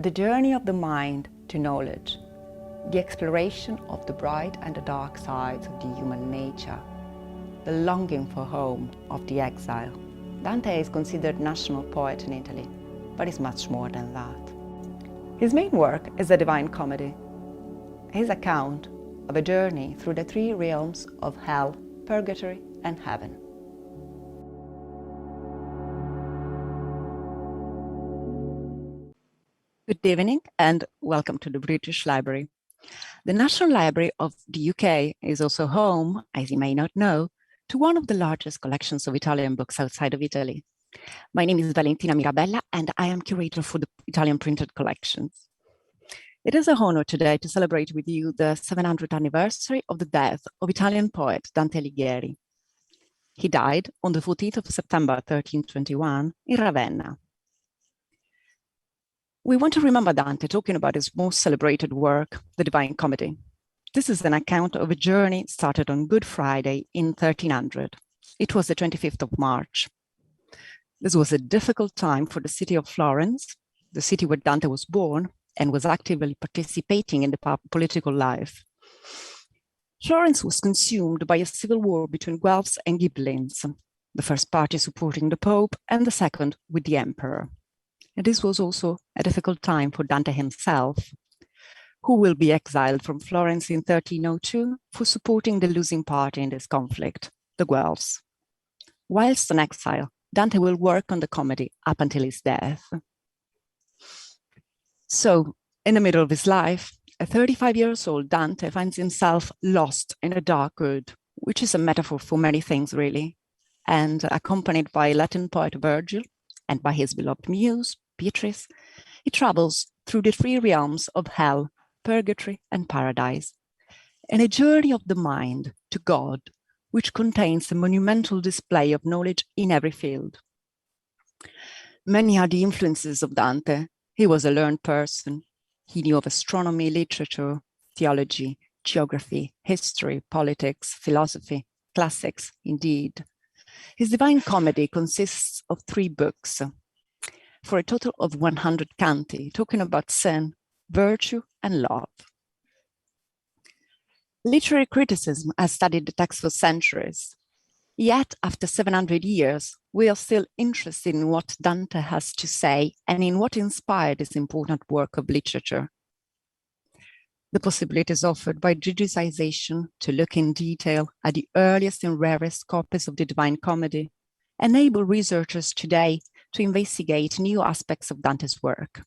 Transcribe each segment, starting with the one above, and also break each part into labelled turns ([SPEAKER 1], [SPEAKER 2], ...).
[SPEAKER 1] The journey of the mind to knowledge, the exploration of the bright and the dark sides of the human nature, the longing for home of the exile. Dante is considered national poet in Italy, but is much more than that. His main work is the Divine Comedy, his account of a journey through the three realms of hell, purgatory, and heaven. Good evening and welcome to the British Library. The National Library of the UK is also home, as you may not know, to one of the largest collections of Italian books outside of Italy. My name is Valentina Mirabella and I am curator for the Italian printed collections. It is an honor today to celebrate with you the 700th anniversary of the death of Italian poet Dante Alighieri. He died on the 14th of September 1321 in Ravenna. We want to remember Dante talking about his most celebrated work, the Divine Comedy. This is an account of a journey started on Good Friday in 1300. It was the 25th of March. This was a difficult time for the city of Florence, the city where Dante was born and was actively participating in the political life. Florence was consumed by a civil war between Guelphs and Ghibellines, the first party supporting the Pope and the second with the Emperor. And this was also a difficult time for Dante himself, who will be exiled from Florence in 1302 for supporting the losing party in this conflict, the Guelphs. Whilst in exile, Dante will work on the comedy up until his death. So, in the middle of his life, at 35 years old, Dante finds himself lost in a dark wood, which is a metaphor for many things, really, and accompanied by Latin poet Virgil and by his beloved muse, Beatrice, he travels through the three realms of hell, purgatory, and paradise, in a journey of the mind to God, which contains a monumental display of knowledge in every field. Many are the influences of Dante. He was a learned person. He knew of astronomy, literature, theology, geography, history, politics, philosophy, classics, indeed. His Divine Comedy consists of 3 books, for a total of 100 canti, talking about sin, virtue, and love. Literary criticism has studied the text for centuries. Yet, after 700 years, we are still interested in what Dante has to say and in what inspired this important work of literature. The possibilities offered by digitization to look in detail at the earliest and rarest copies of the Divine Comedy enable researchers today to investigate new aspects of Dante's work.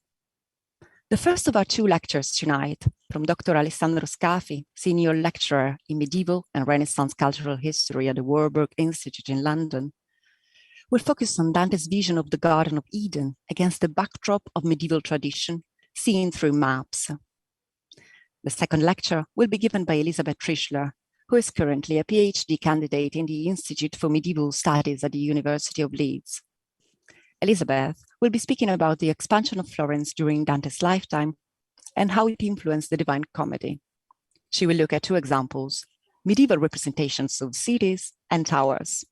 [SPEAKER 1] The first of our 2 lectures tonight, from Dr. Alessandro Scafi, Senior Lecturer in Medieval and Renaissance Cultural History at the Warburg Institute in London, will focus on Dante's vision of the Garden of Eden against the backdrop of medieval tradition seen through maps. The second lecture will be given by Elisabeth Trischler, who is currently a PhD candidate in the Institute for Medieval Studies at the University of Leeds. Elisabeth will be speaking about the expansion of Florence during Dante's lifetime and how it influenced the Divine Comedy. She will look at 2 examples, medieval representations of cities and towers.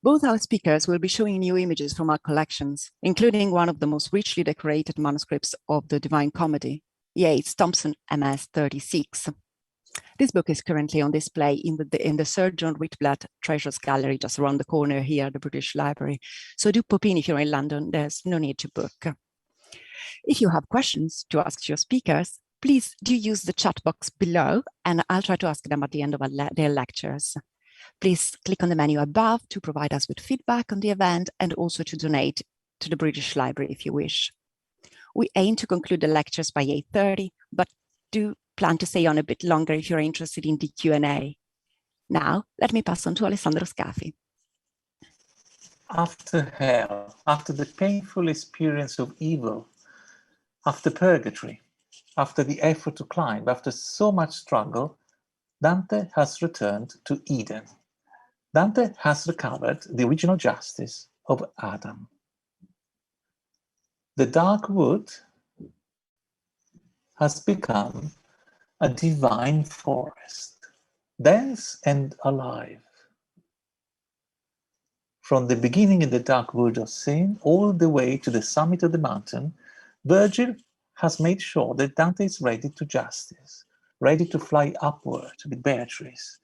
[SPEAKER 1] Both our speakers will be showing new images from our collections, including one of the most richly decorated manuscripts of the Divine Comedy, Yates Thompson MS 36. This book is currently on display in the Sir John Whitblatt Treasures Gallery just around the corner here at the British Library. So do pop in if you're in London, there's no need to book. If you have questions to ask your speakers, please do use the chat box below and I'll try to ask them at the end of their lectures. Please click on the menu above to provide us with feedback on the event and also to donate to the British Library if you wish. We aim to conclude the lectures by 8:30, but do plan to stay on a bit longer if you're interested in the Q&A. Now, let me pass on to Alessandro Scafi.
[SPEAKER 2] After hell, after the painful experience of evil, after purgatory, after the effort to climb, after so much struggle, Dante has returned to Eden. Dante has recovered the original justice of Adam. The dark wood has become a divine forest, dense and alive. From the beginning in the dark wood of sin all the way to the summit of the mountain, Virgil has made sure that Dante is ready to justice, ready to fly upward with Beatrice,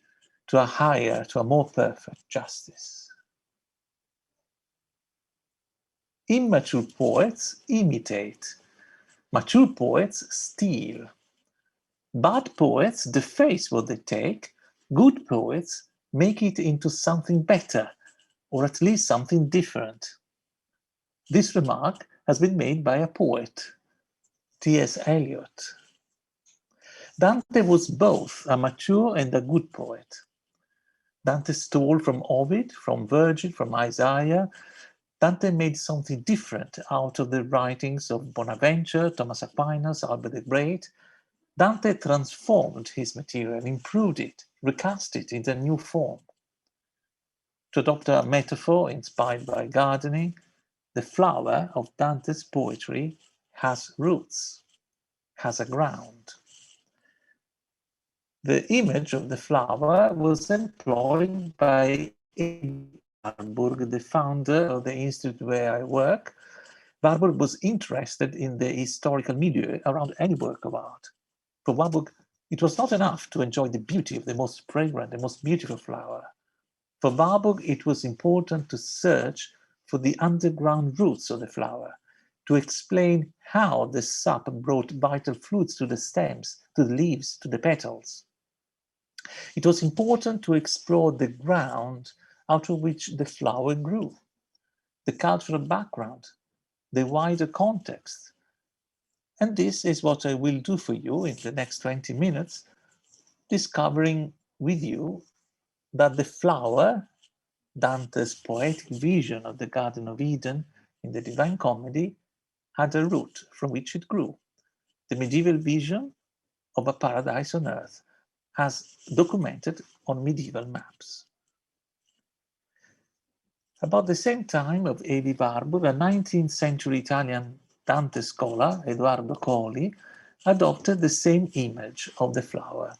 [SPEAKER 2] to a higher, to a more perfect justice. Immature poets imitate. Mature poets steal. Bad poets deface what they take. Good poets make it into something better, or at least something different. This remark has been made by a poet, T.S. Eliot. Dante was both a mature and a good poet. Dante stole from Ovid, from Virgil, from Isaiah. Dante made something different out of the writings of Bonaventure, Thomas Aquinas, Albert the Great. Dante transformed his material, improved it, recast it in a new form. To adopt a metaphor inspired by gardening, the flower of Dante's poetry has roots, has a ground. The image of the flower was employed by Warburg, the founder of the institute where I work. Warburg was interested in the historical milieu around any work of art. For Warburg, it was not enough to enjoy the beauty of the most fragrant, the most beautiful flower. For Warburg, it was important to search for the underground roots of the flower, to explain how the sap brought vital fluids to the stems, to the leaves, to the petals. It was important to explore the ground out of which the flower grew, the cultural background, the wider context. And this is what I will do for you in the next 20 minutes, discovering with you that the flower, Dante's poetic vision of the Garden of Eden in the Divine Comedy, had a root from which it grew, the medieval vision of a paradise on earth, as documented on medieval maps. About the same time of A.V. Warburg, a 19th century Italian Dante scholar, Edoardo Colli, adopted the same image of the flower.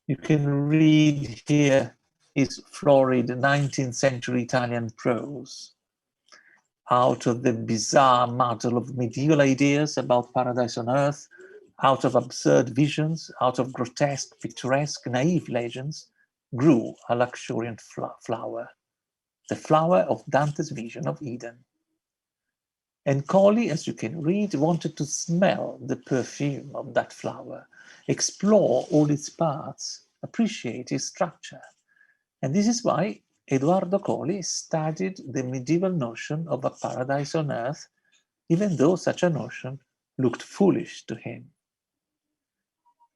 [SPEAKER 2] You can read here his florid 19th century Italian prose. Out of the bizarre muddle of medieval ideas about paradise on earth, out of absurd visions, out of grotesque, picturesque, naive legends, grew a luxuriant flower, the flower of Dante's vision of Eden. And Colli, as you can read, wanted to smell the perfume of that flower, explore all its parts, appreciate its structure. And this is why Edoardo Colli studied the medieval notion of a paradise on earth, even though such a notion looked foolish to him.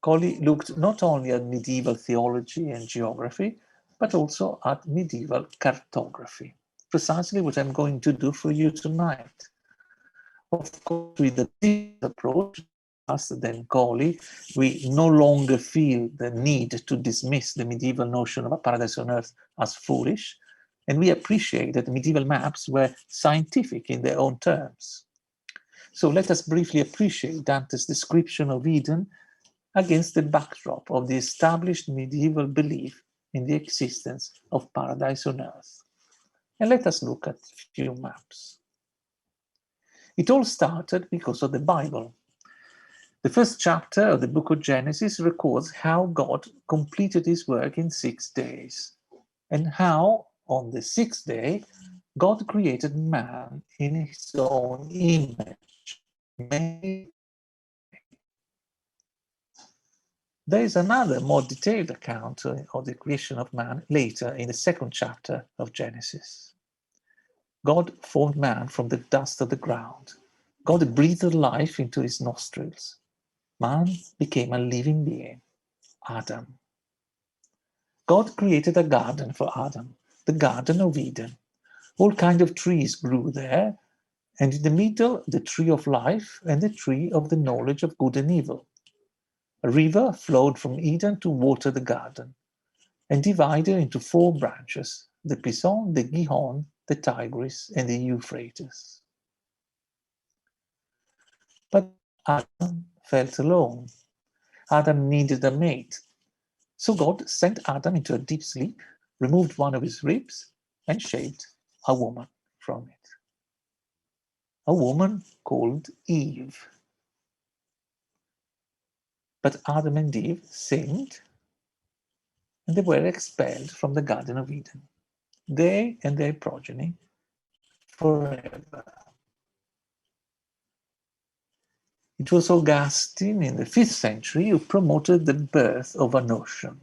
[SPEAKER 2] Colli looked not only at medieval theology and geography, but also at medieval cartography, precisely what I'm going to do for you tonight. Of course, with this approach, faster than Colli, we no longer feel the need to dismiss the medieval notion of a paradise on earth as foolish, and we appreciate that the medieval maps were scientific in their own terms. So let us briefly appreciate Dante's description of Eden against the backdrop of the established medieval belief in the existence of paradise on earth. And let us look at a few maps. It all started because of the Bible. The first chapter of the book of Genesis records how God completed his work in 6 days, and how on the 6th day God created man in his own image. There is another more detailed account of the creation of man later in the second chapter of Genesis. God formed man from the dust of the ground. God breathed life into his nostrils. Man became a living being, Adam. God created a garden for Adam, the Garden of Eden. All kinds of trees grew there, and in the middle, the tree of life and the tree of the knowledge of good and evil. A river flowed from Eden to water the garden, and divided into 4 branches, the Pison, the Gihon, the Tigris, and the Euphrates. But Adam felt alone. Adam needed a mate. So God sent Adam into a deep sleep, removed one of his ribs, and shaped a woman from it. A woman called Eve. But Adam and Eve sinned, and they were expelled from the Garden of Eden, they and their progeny, forever. It was Augustine in the 5th century who promoted the birth of a notion,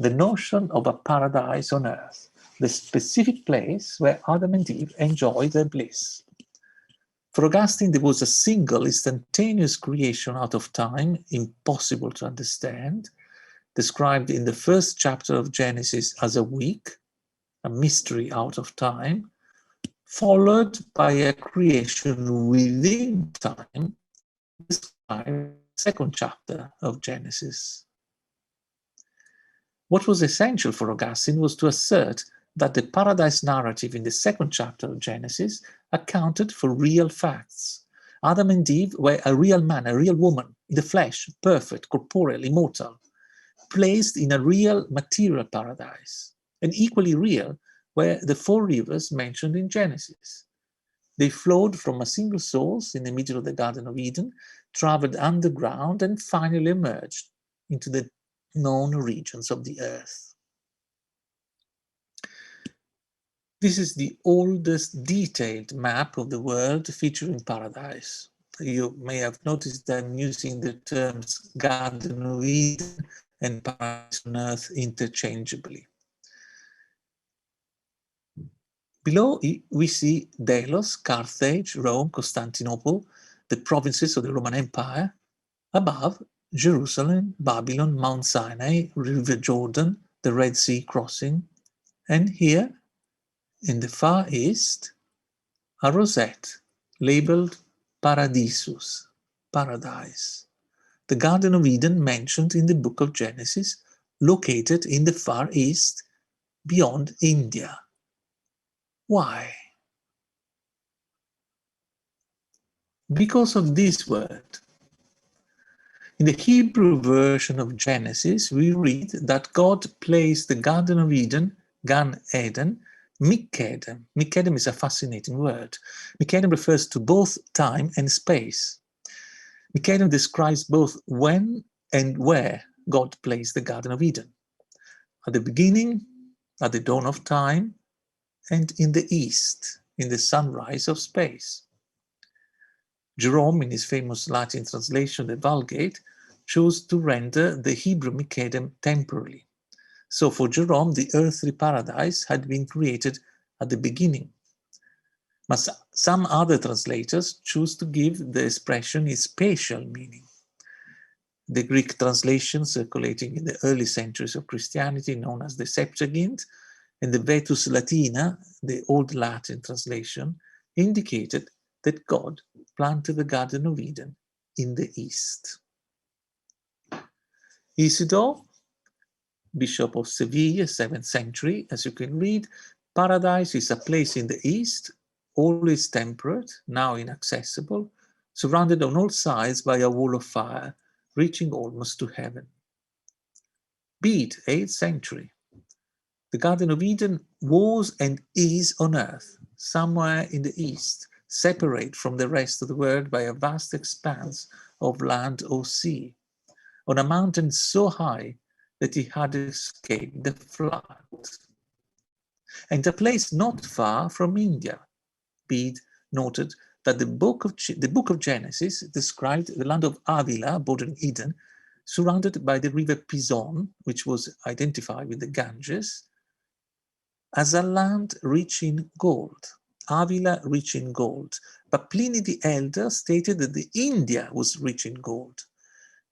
[SPEAKER 2] the notion of a paradise on earth, the specific place where Adam and Eve enjoyed their bliss. For Augustine, there was a single instantaneous creation out of time, impossible to understand, described in the 1st chapter of Genesis as a week, a mystery out of time, followed by a creation within time, described in the 2nd chapter of Genesis. What was essential for Augustine was to assert that the paradise narrative in the 2nd chapter of Genesis accounted for real facts. Adam and Eve were a real man, a real woman, in the flesh, perfect, corporeal, immortal, placed in a real material paradise. And equally real were the 4 rivers mentioned in Genesis. They flowed from a single source in the middle of the Garden of Eden, traveled underground, and finally emerged into the known regions of the earth. This is the oldest detailed map of the world featuring paradise. You may have noticed that I'm using the terms Garden of Eden and paradise on earth interchangeably. Below we see Delos, Carthage, Rome, Constantinople, the provinces of the Roman Empire. Above, Jerusalem, Babylon, Mount Sinai, River Jordan, the Red Sea crossing. And here, in the far east, a rosette labeled Paradisus, paradise. The Garden of Eden mentioned in the book of Genesis, located in the far east, beyond India. Why? Because of this word. In the Hebrew version of Genesis, we read that God placed the Garden of Eden, Gan Eden, Mikedem. Mikedem is a fascinating word. Mikedem refers to both time and space. Mikedem describes both when and where God placed the Garden of Eden. At the beginning, at the dawn of time, and in the east, in the sunrise of space. Jerome, in his famous Latin translation, the Vulgate, chose to render the Hebrew Mikedem temporally. So for Jerome, the earthly paradise had been created at the beginning. But some other translators choose to give the expression its spatial meaning. The Greek translation circulating in the early centuries of Christianity, known as the Septuagint, and the Vetus Latina, the Old Latin translation, indicated that God planted the Garden of Eden in the east. Isidore, Bishop of Seville, 7th century, as you can read, paradise is a place in the east, always temperate, now inaccessible, surrounded on all sides by a wall of fire, reaching almost to heaven. Bede, 8th century. The Garden of Eden was and is on earth, somewhere in the east, separate from the rest of the world by a vast expanse of land or sea, on a mountain so high that it had escaped the flood, and a place not far from India. Bede noted that the book of Genesis described the land of Avila, bordering Eden, surrounded by the river Pison, which was identified with the Ganges, as a land rich in gold. Avila rich in gold. But Pliny the Elder stated that the India was rich in gold.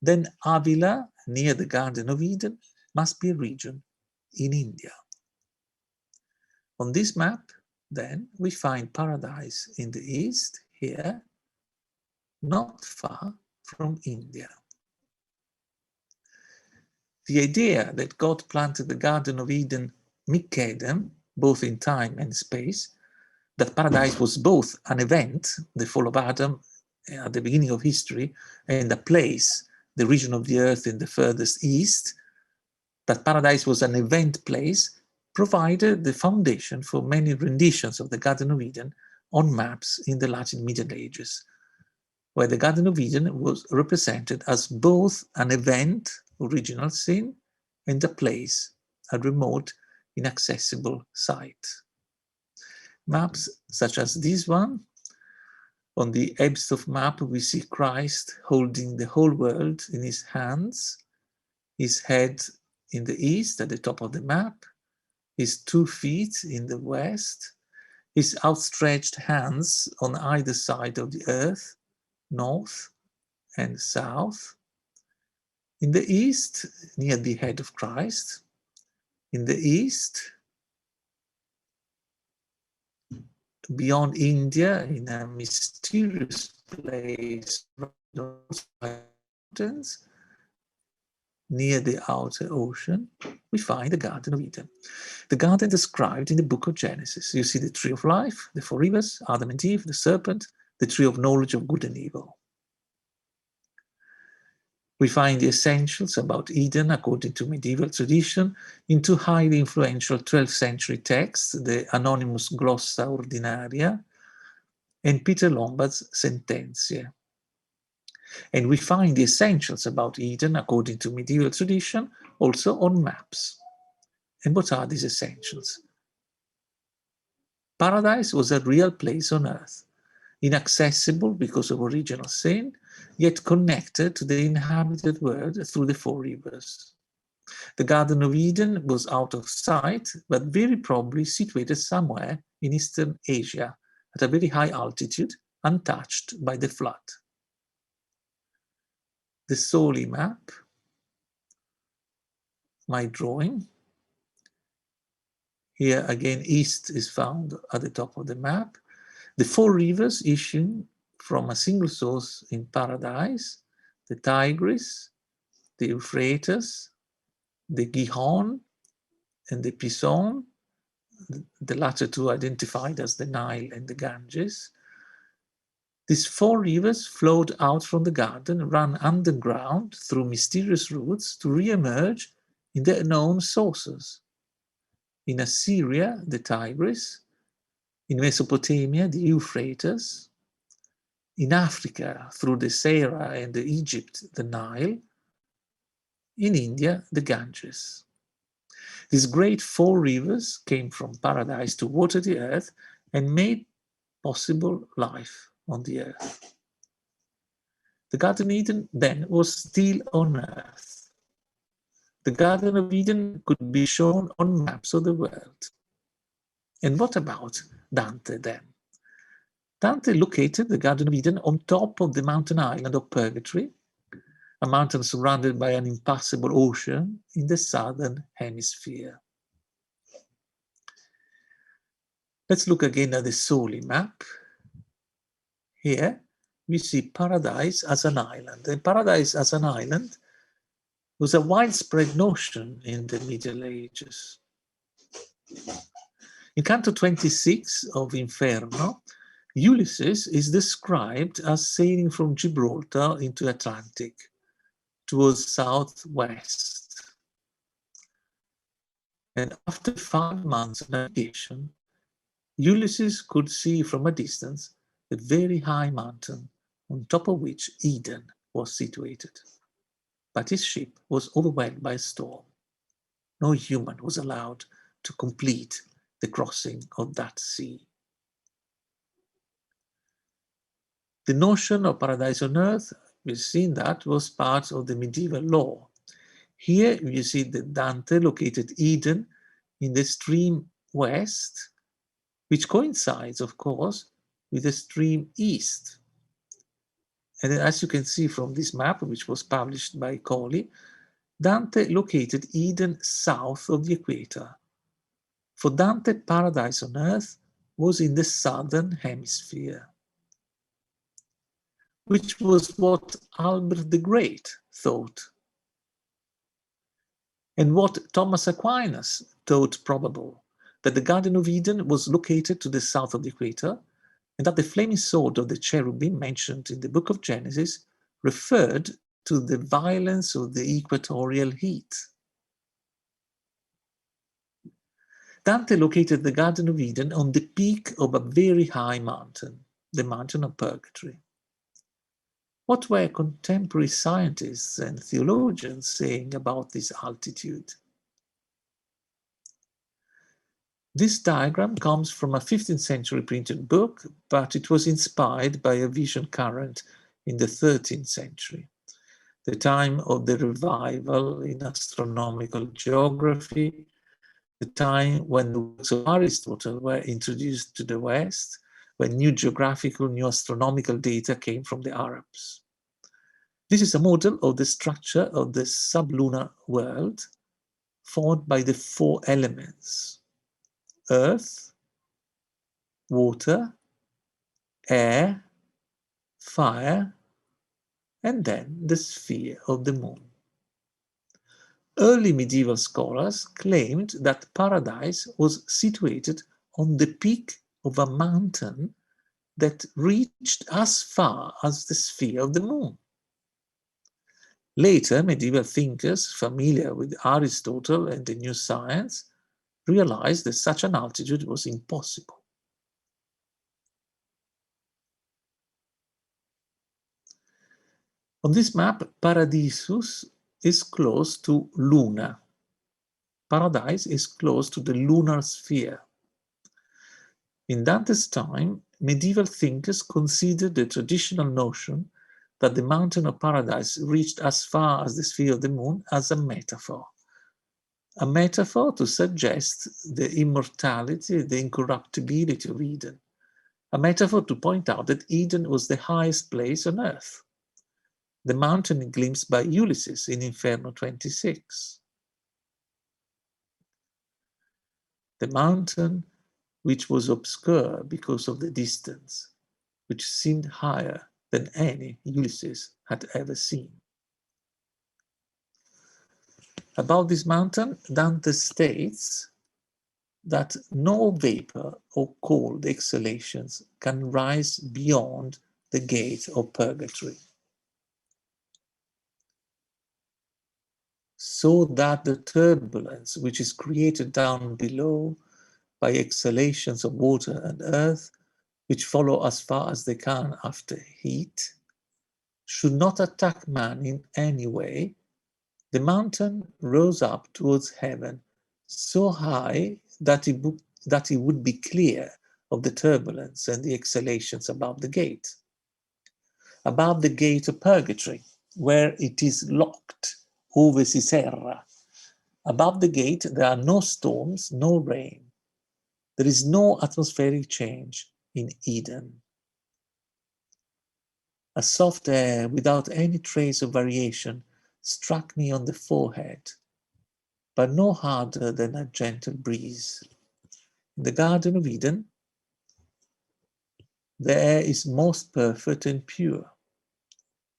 [SPEAKER 2] Then Avila, near the Garden of Eden, must be a region in India. On this map, then, we find paradise in the east, here, not far from India. The idea that God planted the Garden of Eden Mikedem, both in time and space, that paradise was both an event, the fall of Adam at the beginning of history, and a place, the region of the earth in the furthest east, that paradise was an event place, provided the foundation for many renditions of the Garden of Eden on maps in the Latin Middle Ages, where the Garden of Eden was represented as both an event, original sin, and a place, a remote, inaccessible site. Maps such as this one, on the Ebstoff map, we see Christ holding the whole world in his hands, his head in the east at the top of the map, his 2 feet in the west, his outstretched hands on either side of the earth, north and south. In the east, near the head of Christ. In the east, beyond India, in a mysterious place, mountains, near the outer ocean, we find the Garden of Eden. The garden described in the book of Genesis. You see the tree of life, the 4 rivers, Adam and Eve, the serpent, the tree of knowledge of good and evil. We find the essentials about Eden, according to medieval tradition, in 2 highly influential 12th century texts, the anonymous Glossa Ordinaria and Peter Lombard's Sententia. And we find the essentials about Eden, according to medieval tradition, also on maps. And what are these essentials? Paradise was a real place on earth, inaccessible because of original sin, yet connected to the inhabited world through the 4 rivers. The Garden of Eden was out of sight, but very probably situated somewhere in Eastern Asia, at a very high altitude, untouched by the flood. The Soli map, my drawing. Here again, east is found at the top of the map. The 4 rivers issuing from a single source in paradise, the Tigris, the Euphrates, the Gihon, and the Pison, the latter 2 identified as the Nile and the Ganges. These 4 rivers flowed out from the garden, ran underground through mysterious routes to re-emerge in their known sources. In Assyria, the Tigris, in Mesopotamia, the Euphrates, in Africa, through the Sahara and Egypt, the Nile, in India, the Ganges. These great 4 rivers came from paradise to water the earth and made possible life on the earth. The Garden of Eden then was still on earth. The Garden of Eden could be shown on maps of the world. And what about Dante then? Dante located the Garden of Eden on top of the mountain island of Purgatory, a mountain surrounded by an impassable ocean in the southern hemisphere. Let's look again at the Soli map. Here we see paradise as an island. And paradise as an island was a widespread notion in the Middle Ages. In Canto 26 of Inferno, Ulysses is described as sailing from Gibraltar into Atlantic towards southwest. And after 5 months of navigation, Ulysses could see from a distance a very high mountain on top of which Eden was situated. But his ship was overwhelmed by a storm. No human was allowed to complete the crossing of that sea. The notion of paradise on earth, we've seen that, was part of the medieval law. Here you see that Dante located Eden in the stream west, which coincides, of course, with the stream east. And as you can see from this map, which was published by Colli, Dante located Eden south of the equator. For Dante, paradise on earth was in the southern hemisphere, which was what Albert the Great thought, and what Thomas Aquinas thought probable, that the Garden of Eden was located to the south of the equator, and that the flaming sword of the cherubim mentioned in the book of Genesis referred to the violence of the equatorial heat. Dante located the Garden of Eden on the peak of a very high mountain, the mountain of Purgatory. What were contemporary scientists and theologians saying about this altitude? This diagram comes from a 15th century printed book, but it was inspired by a vision current in the 13th century, the time of the revival in astronomical geography, the time when the works of Aristotle were introduced to the West, when new geographical, new astronomical data came from the Arabs. This is a model of the structure of the sublunar world formed by the four elements: earth, water, air, fire, and then the sphere of the moon. Early medieval scholars claimed that paradise was situated on the peak of a mountain that reached as far as the sphere of the moon. Later, medieval thinkers familiar with Aristotle and the new science realized that such an altitude was impossible. On this map, Paradisus is close to Luna. Paradise is close to the lunar sphere. In Dante's time, medieval thinkers considered the traditional notion that the mountain of paradise reached as far as the sphere of the moon as a metaphor to suggest the immortality, the incorruptibility of Eden, a metaphor to point out that Eden was the highest place on earth, the mountain glimpsed by Ulysses in Inferno 26. The mountain which was obscure because of the distance, which seemed higher than any Ulysses had ever seen. About this mountain, Dante states that no vapor or cold exhalations can rise beyond the gate of Purgatory, so that the turbulence which is created down below by exhalations of water and earth, which follow as far as they can after heat, should not attack man in any way. The mountain rose up towards heaven so high that it would be clear of the turbulence and the exhalations above the gate of Purgatory, where it is locked, ove si serra. Above the gate, there are no storms, no rain. There is no atmospheric change in Eden. A soft air without any trace of variation struck me on the forehead, but no harder than a gentle breeze. In the Garden of Eden, the air is most perfect and pure.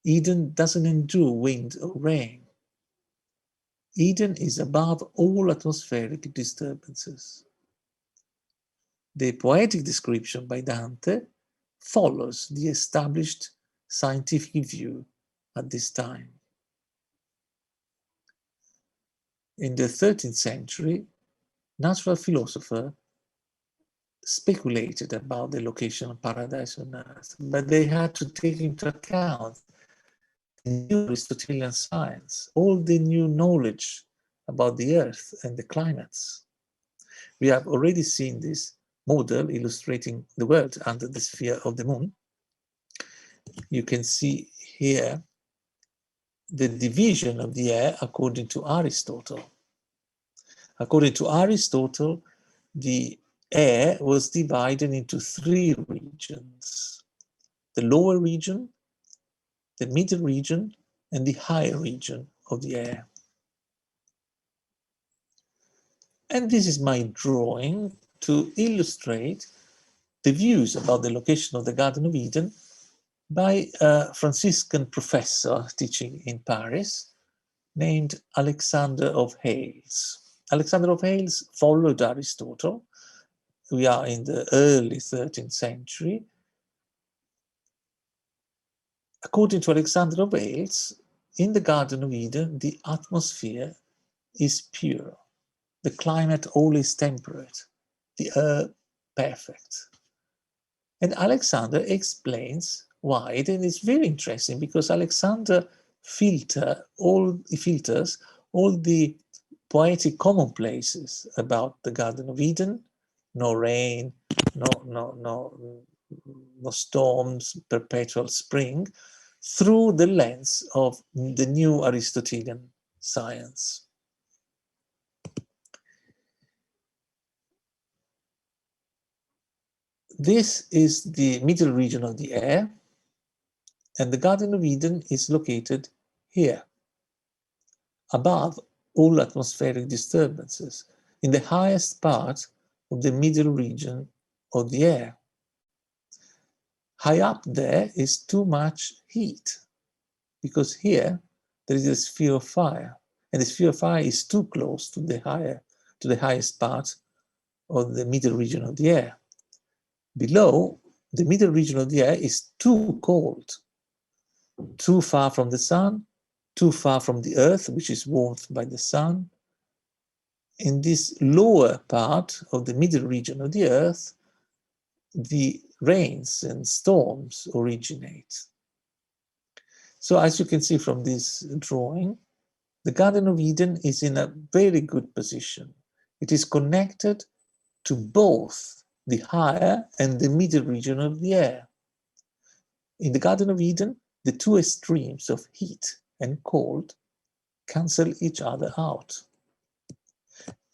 [SPEAKER 2] Eden doesn't endure wind or rain. Eden is above all atmospheric disturbances. The poetic description by Dante follows the established scientific view at this time. In the 13th century, natural philosophers speculated about the location of paradise on earth, but they had to take into account the new Aristotelian science, all the new knowledge about the earth and the climates. We have already seen this model illustrating the world under the sphere of the moon. You can see here the division of the air according to Aristotle. According to Aristotle, the air was divided into three regions: the lower region, the middle region, and the higher region of the air. And this is my drawing to illustrate the views about the location of the Garden of Eden by a Franciscan professor teaching in Paris named Alexander of Hales. Alexander of Hales followed Aristotle. We are in the early 13th century. According to Alexander of Hales, in the Garden of Eden, the atmosphere is pure. the climate always temperate, the air perfect. And Alessandro explains why, and it's very interesting because Alessandro filters all the poetic commonplaces about the Garden of Eden, no rain, no storms, perpetual spring, through the lens of the new Aristotelian science. This is the middle region of the air, and the Garden of Eden is located here, above all atmospheric disturbances, in the highest part of the middle region of the air. High up there is too much heat, because here there is a sphere of fire, and the sphere of fire is too close to the highest part of the middle region of the air. Below, the middle region of the air is too cold, too far from the sun, too far from the earth, which is warmed by the sun. In this lower part of the middle region of the earth, the rains and storms originate. So as you can see from this drawing, the Garden of Eden is in a very good position. It is connected to both the higher and the middle region of the air. In the Garden of Eden, the two extremes of heat and cold cancel each other out.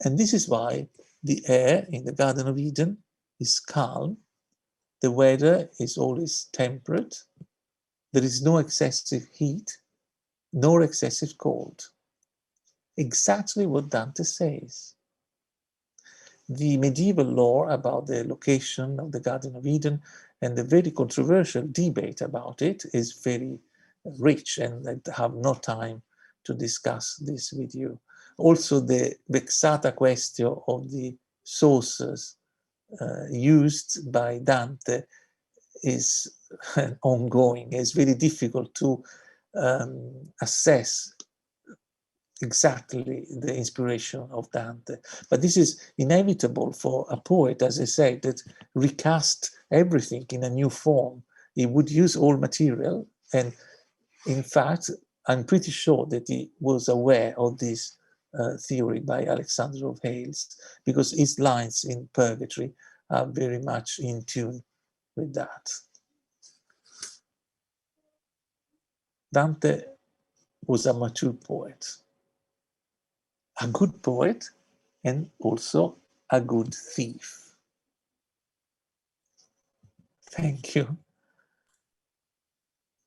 [SPEAKER 2] And this is why the air in the Garden of Eden is calm, the weather is always temperate, there is no excessive heat, nor excessive cold. Exactly what Dante says. The medieval lore about the location of the Garden of Eden and the very controversial debate about it is very rich, and I have no time to discuss this with you. Also, the vexata question of the sources used by Dante is ongoing. It's very difficult to assess exactly the inspiration of Dante. But this is inevitable for a poet, as I said, that recast everything in a new form. He would use all material, and in fact, I'm pretty sure that he was aware of this theory by Alessandro of Hales, because his lines in Purgatory are very much in tune with that. Dante was a mature poet, a good poet, and also a good thief. Thank you.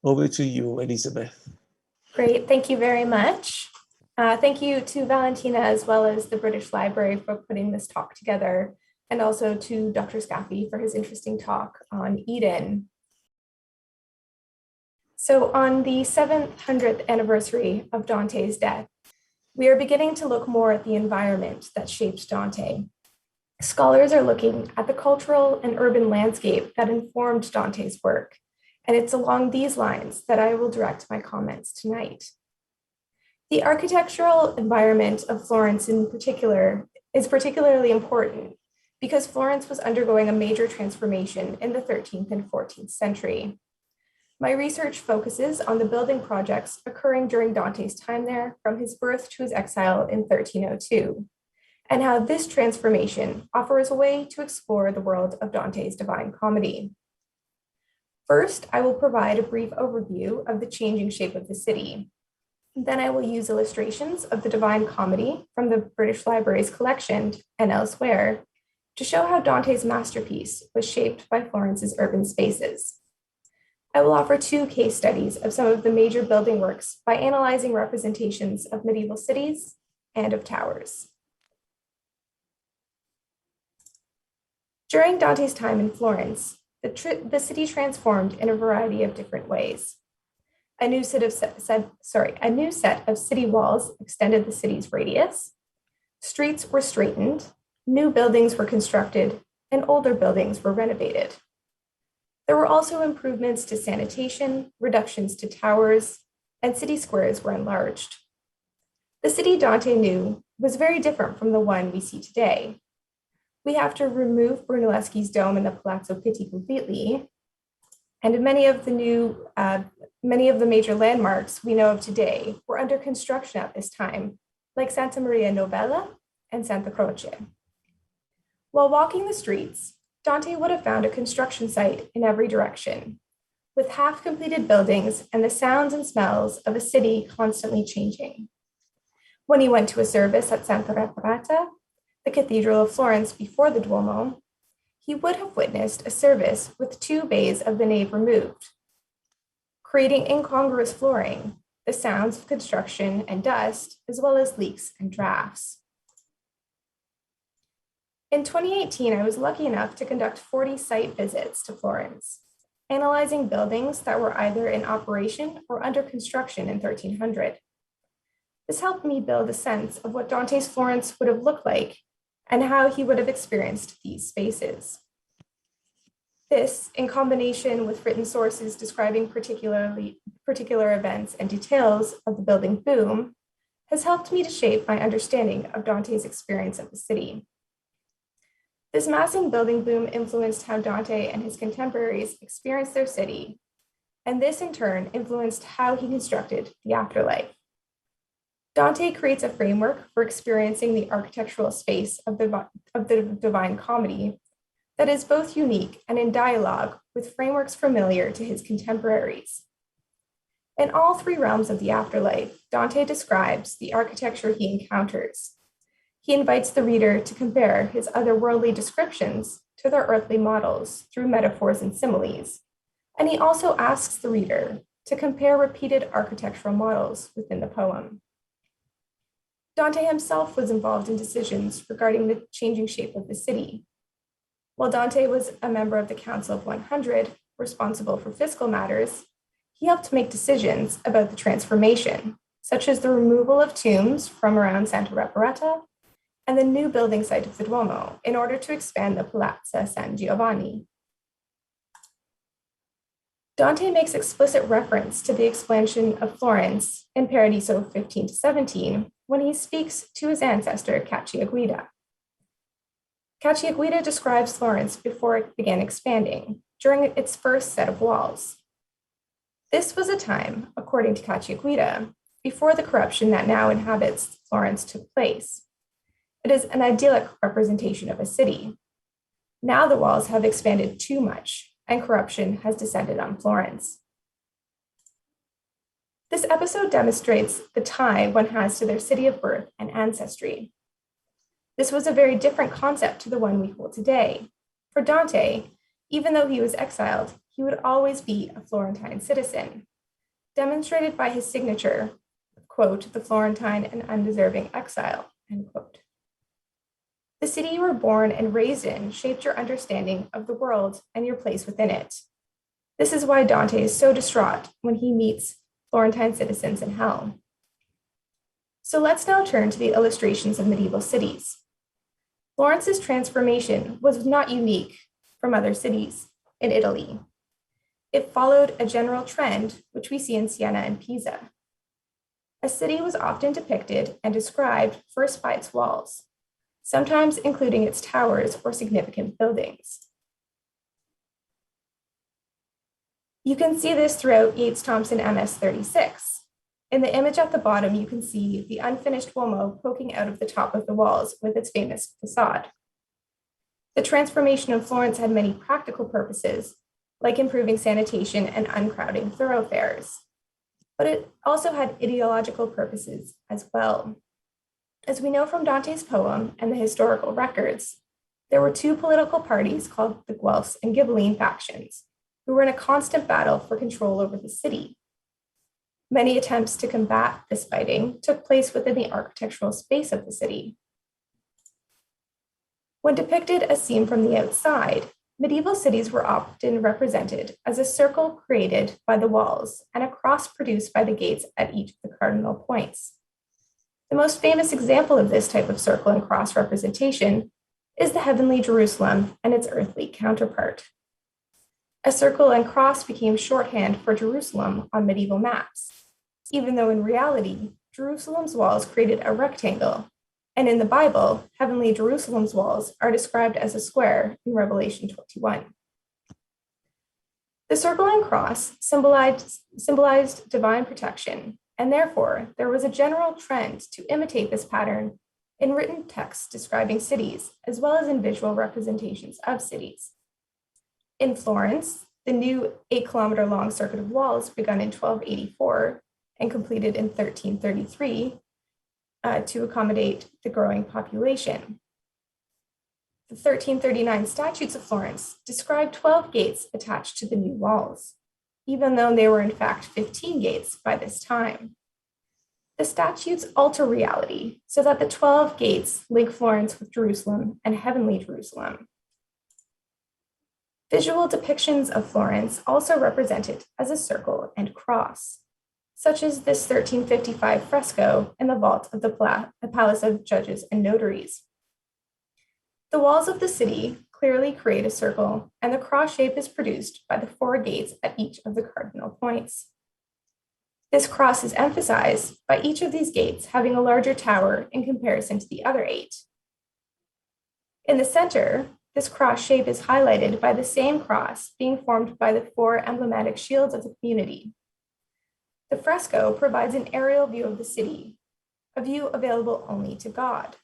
[SPEAKER 2] Over to you, Elizabeth.
[SPEAKER 3] Great, thank you very much. Thank you to Valentina as well as the British Library for putting this talk together, and also to Dr. Scafi for his interesting talk on Eden. So on the 700th anniversary of Dante's death, we are beginning to look more at the environment that shaped Dante. Scholars are looking at the cultural and urban landscape that informed Dante's work, and it's along these lines that I will direct my comments tonight. The architectural environment of Florence in particular is particularly important because Florence was undergoing a major transformation in the 13th and 14th century. My research focuses on the building projects occurring during Dante's time there, from his birth to his exile in 1302, and how this transformation offers a way to explore the world of Dante's Divine Comedy. First, I will provide a brief overview of the changing shape of the city. Then I will use illustrations of the Divine Comedy from the British Library's collection and elsewhere to show how Dante's masterpiece was shaped by Florence's urban spaces. I will offer two case studies of some of the major building works by analyzing representations of medieval cities and of towers. During Dante's time in Florence, the city transformed in a variety of different ways. A new set of city walls extended the city's radius, streets were straightened, new buildings were constructed, and older buildings were renovated. There were also improvements to sanitation, reductions to towers, and city squares were enlarged. The city Dante knew was very different from the one we see today. We have to remove Brunelleschi's dome and the Palazzo Pitti completely, and many of the major landmarks we know of today were under construction at this time, like Santa Maria Novella and Santa Croce. While walking the streets, Dante would have found a construction site in every direction, with half-completed buildings and the sounds and smells of a city constantly changing. When he went to a service at Santa Reparata, the Cathedral of Florence before the Duomo, he would have witnessed a service with 2 bays of the nave removed, creating incongruous flooring, the sounds of construction and dust, as well as leaks and drafts. In 2018, I was lucky enough to conduct 40 site visits to Florence, analyzing buildings that were either in operation or under construction in 1300. This helped me build a sense of what Dante's Florence would have looked like and how he would have experienced these spaces. This, in combination with written sources describing particular events and details of the building boom, has helped me to shape my understanding of Dante's experience of the city. This massive building boom influenced how Dante and his contemporaries experienced their city, and this in turn influenced how he constructed the afterlife. Dante creates a framework for experiencing the architectural space of the Divine Comedy that is both unique and in dialogue with frameworks familiar to his contemporaries. In all 3 realms of the afterlife, Dante describes the architecture he encounters. He invites the reader to compare his otherworldly descriptions to their earthly models through metaphors and similes, and he also asks the reader to compare repeated architectural models within the poem. Dante himself was involved in decisions regarding the changing shape of the city. While Dante was a member of the Council of 100, responsible for fiscal matters, he helped make decisions about the transformation, such as the removal of tombs from around Santa Reparata and the new building site of the Duomo in order to expand the Palazzo San Giovanni. Dante makes explicit reference to the expansion of Florence in Paradiso 15-17 when he speaks to his ancestor Cacciaguida. Cacciaguida describes Florence before it began expanding, during its first set of walls. This was a time, according to Cacciaguida, before the corruption that now inhabits Florence took place. It is an idyllic representation of a city. Now the walls have expanded too much, and corruption has descended on Florence. This episode demonstrates the tie one has to their city of birth and ancestry. This was a very different concept to the one we hold today. For Dante, even though he was exiled, he would always be a Florentine citizen, demonstrated by his signature, quote, "the Florentine and undeserving exile," end quote. The city you were born and raised in shaped your understanding of the world and your place within it. This is why Dante is so distraught when he meets Florentine citizens in hell. So let's now turn to the illustrations of medieval cities. Florence's transformation was not unique from other cities in Italy. It followed a general trend, which we see in Siena and Pisa. A city was often depicted and described first by its walls, sometimes including its towers or significant buildings. You can see this throughout Yates-Thompson MS 36. In the image at the bottom, you can see the unfinished Duomo poking out of the top of the walls with its famous facade. The transformation of Florence had many practical purposes, like improving sanitation and uncrowding thoroughfares, but it also had ideological purposes as well. As we know from Dante's poem and the historical records, there were 2 political parties called the Guelphs and Ghibelline factions, who were in a constant battle for control over the city. Many attempts to combat this fighting took place within the architectural space of the city. When depicted as seen from the outside, medieval cities were often represented as a circle created by the walls and a cross produced by the gates at each of the cardinal points. The most famous example of this type of circle and cross representation is the heavenly Jerusalem and its earthly counterpart. A circle and cross became shorthand for Jerusalem on medieval maps, even though in reality, Jerusalem's walls created a rectangle, and in the Bible, heavenly Jerusalem's walls are described as a square in Revelation 21. The circle and cross symbolized divine protection, and therefore there was a general trend to imitate this pattern in written texts describing cities, as well as in visual representations of cities. In Florence, the new 8-kilometer-long circuit of walls begun in 1284 and completed in 1333 to accommodate the growing population. The 1339 statutes of Florence describe 12 gates attached to the new walls, even though there were in fact 15 gates by this time. The statutes alter reality so that the 12 gates link Florence with Jerusalem and heavenly Jerusalem. Visual depictions of Florence also represented as a circle and cross, such as this 1355 fresco in the vault of the Palace of Judges and Notaries. The walls of the city clearly create a circle, and the cross shape is produced by the 4 gates at each of the cardinal points. This cross is emphasized by each of these gates having a larger tower in comparison to the other 8. In the center, this cross shape is highlighted by the same cross being formed by the 4 emblematic shields of the community. The fresco provides an aerial view of the city, a view available only to God.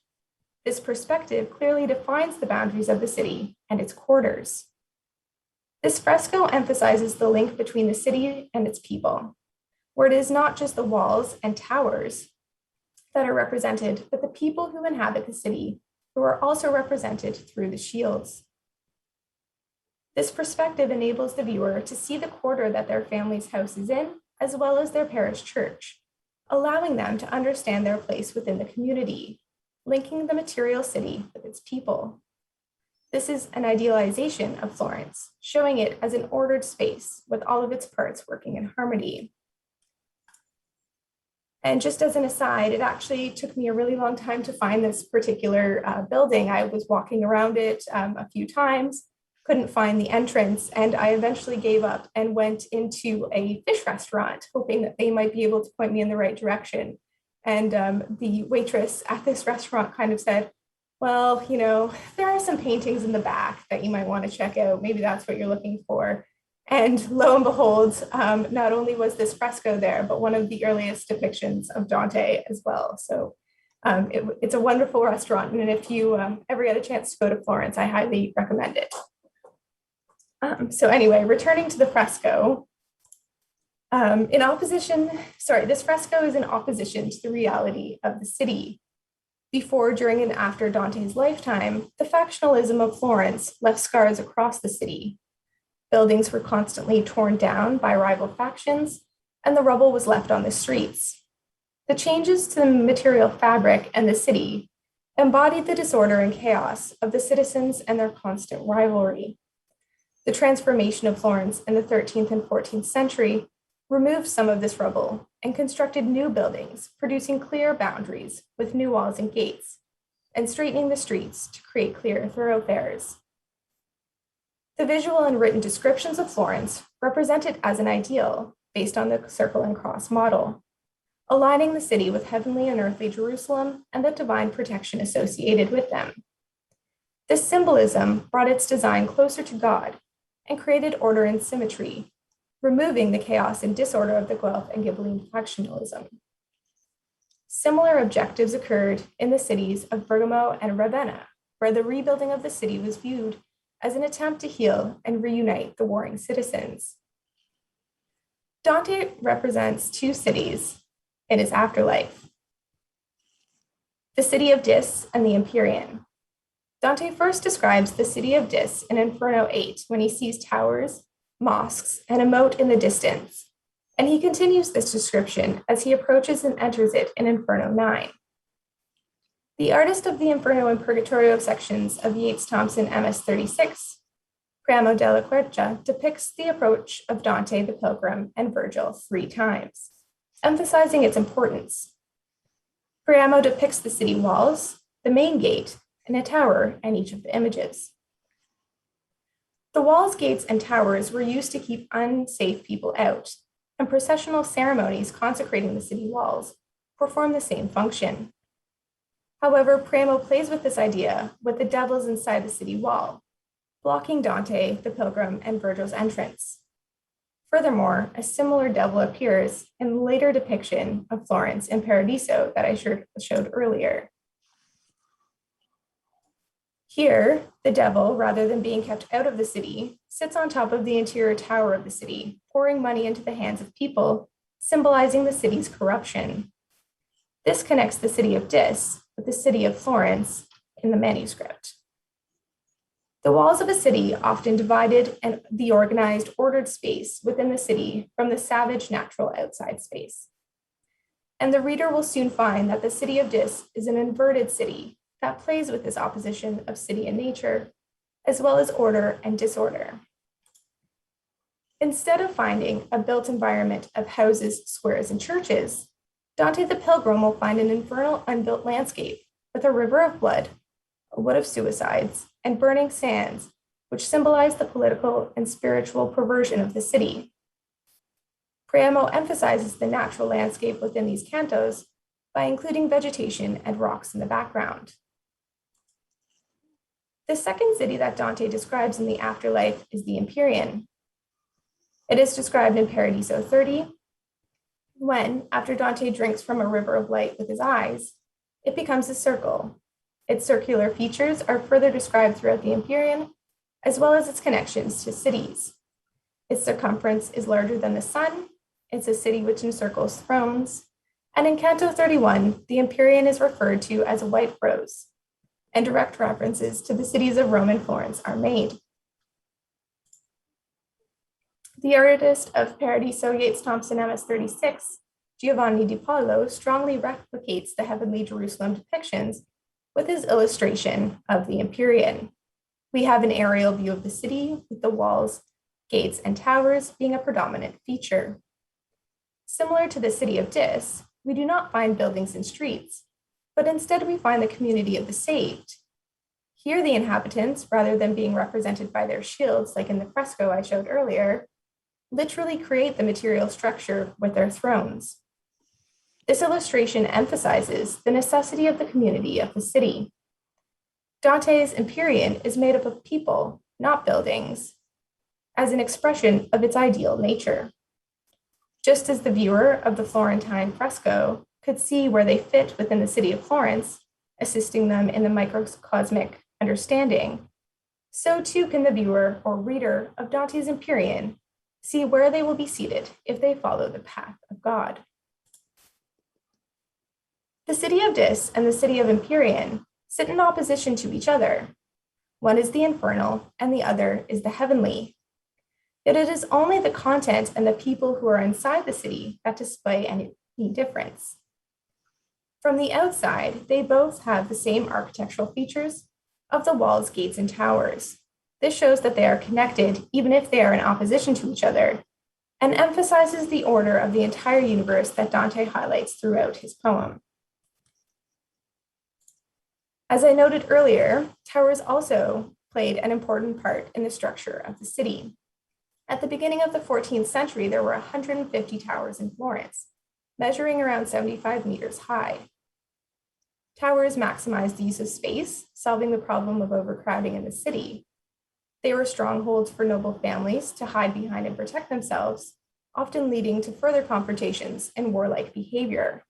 [SPEAKER 3] This perspective clearly defines the boundaries of the city and its quarters. This fresco emphasizes the link between the city and its people, where it is not just the walls and towers that are represented, but the people who inhabit the city, who are also represented through the shields. This perspective enables the viewer to see the quarter that their family's house is in, as well as their parish church, allowing them to understand their place within the community, linking the material city with its people. This is an idealization of Florence, showing it as an ordered space with all of its parts working in harmony. And just as an aside, it actually took me a really long time to find this particular building. I was walking around it a few times, couldn't find the entrance, and I eventually gave up and went into a fish restaurant, hoping that they might be able to point me in the right direction. And the waitress at this restaurant kind of said, well, you know, there are some paintings in the back that you might want to check out. Maybe that's what you're looking for. And lo and behold, not only was this fresco there, but one of the earliest depictions of Dante as well. So it's a wonderful restaurant. And if you ever get a chance to go to Florence, I highly recommend it. So anyway, returning to the fresco, this fresco is in opposition to the reality of the city. Before, during, and after Dante's lifetime, the factionalism of Florence left scars across the city. Buildings were constantly torn down by rival factions, and the rubble was left on the streets. The changes to the material fabric and the city embodied the disorder and chaos of the citizens and their constant rivalry. The transformation of Florence in the 13th and 14th century removed some of this rubble and constructed new buildings, producing clear boundaries with new walls and gates, and straightening the streets to create clear thoroughfares. The visual and written descriptions of Florence represent it as an ideal based on the circle and cross model, aligning the city with heavenly and earthly Jerusalem and the divine protection associated with them. This symbolism brought its design closer to God and created order and symmetry, removing the chaos and disorder of the Guelph and Ghibelline factionalism. Similar objectives occurred in the cities of Bergamo and Ravenna, where the rebuilding of the city was viewed as an attempt to heal and reunite the warring citizens. Dante represents 2 cities in his afterlife: the city of Dis and the Empyrean. Dante first describes the city of Dis in Inferno 8 when he sees towers, mosques, and a moat in the distance, and he continues this description as he approaches and enters it in Inferno 9. The artist of the Inferno and Purgatory sections of Yates Thompson MS 36, Priamo della Quercia, depicts the approach of Dante the Pilgrim and Virgil 3 times, emphasizing its importance. Priamo depicts the city walls, the main gate, and a tower in each of the images. The walls, gates, and towers were used to keep unsafe people out, and processional ceremonies consecrating the city walls perform the same function. However, Priamo plays with this idea with the devils inside the city wall, blocking Dante, the pilgrim, and Virgil's entrance. Furthermore, a similar devil appears in the later depiction of Florence in Paradiso that I showed earlier. Here, the devil, rather than being kept out of the city, sits on top of the interior tower of the city, pouring money into the hands of people, symbolizing the city's corruption. This connects the city of Dis with the city of Florence in the manuscript. The walls of a city often divided and the organized, ordered space within the city from the savage, natural outside space. And the reader will soon find that the city of Dis is an inverted city that plays with this opposition of city and nature, as well as order and disorder. Instead of finding a built environment of houses, squares, and churches, Dante the Pilgrim will find an infernal unbuilt landscape with a river of blood, a wood of suicides, and burning sands, which symbolize the political and spiritual perversion of the city. Priamo emphasizes the natural landscape within these cantos by including vegetation and rocks in the background. The second city that Dante describes in the afterlife is the Empyrean. It is described in Paradiso 30, when, after Dante drinks from a river of light with his eyes, it becomes a circle. Its circular features are further described throughout the Empyrean, as well as its connections to cities. Its circumference is larger than the sun. It's a city which encircles thrones. And in Canto 31, the Empyrean is referred to as a white rose, and direct references to the cities of Rome and Florence are made. The artist of Paradiso, Yates Thompson, MS 36, Giovanni Di Paolo, strongly replicates the heavenly Jerusalem depictions with his illustration of the Empyrean. We have an aerial view of the city with the walls, gates, and towers being a predominant feature. Similar to the city of Dis, we do not find buildings and streets, but instead we find the community of the saved. Here the inhabitants, rather than being represented by their shields like in the fresco I showed earlier, literally create the material structure with their thrones. This illustration emphasizes the necessity of the community of the city. Dante's Empyrean is made up of people, not buildings, as an expression of its ideal nature. Just as the viewer of the Florentine fresco could see where they fit within the city of Florence, assisting them in the microcosmic understanding, so too can the viewer or reader of Dante's Empyrean see where they will be seated if they follow the path of God. The city of Dis and the city of Empyrean sit in opposition to each other. One is the infernal and the other is the heavenly. Yet it is only the content and the people who are inside the city that display any difference. From the outside, they both have the same architectural features of the walls, gates, and towers. This shows that they are connected, even if they are in opposition to each other, and emphasizes the order of the entire universe that Dante highlights throughout his poem. As I noted earlier, towers also played an important part in the structure of the city. At the beginning of the 14th century, there were 150 towers in Florence, measuring around 75 meters high. Towers maximized the use of space, solving the problem of overcrowding in the city. They were strongholds for noble families to hide behind and protect themselves, often leading to further confrontations and warlike behavior.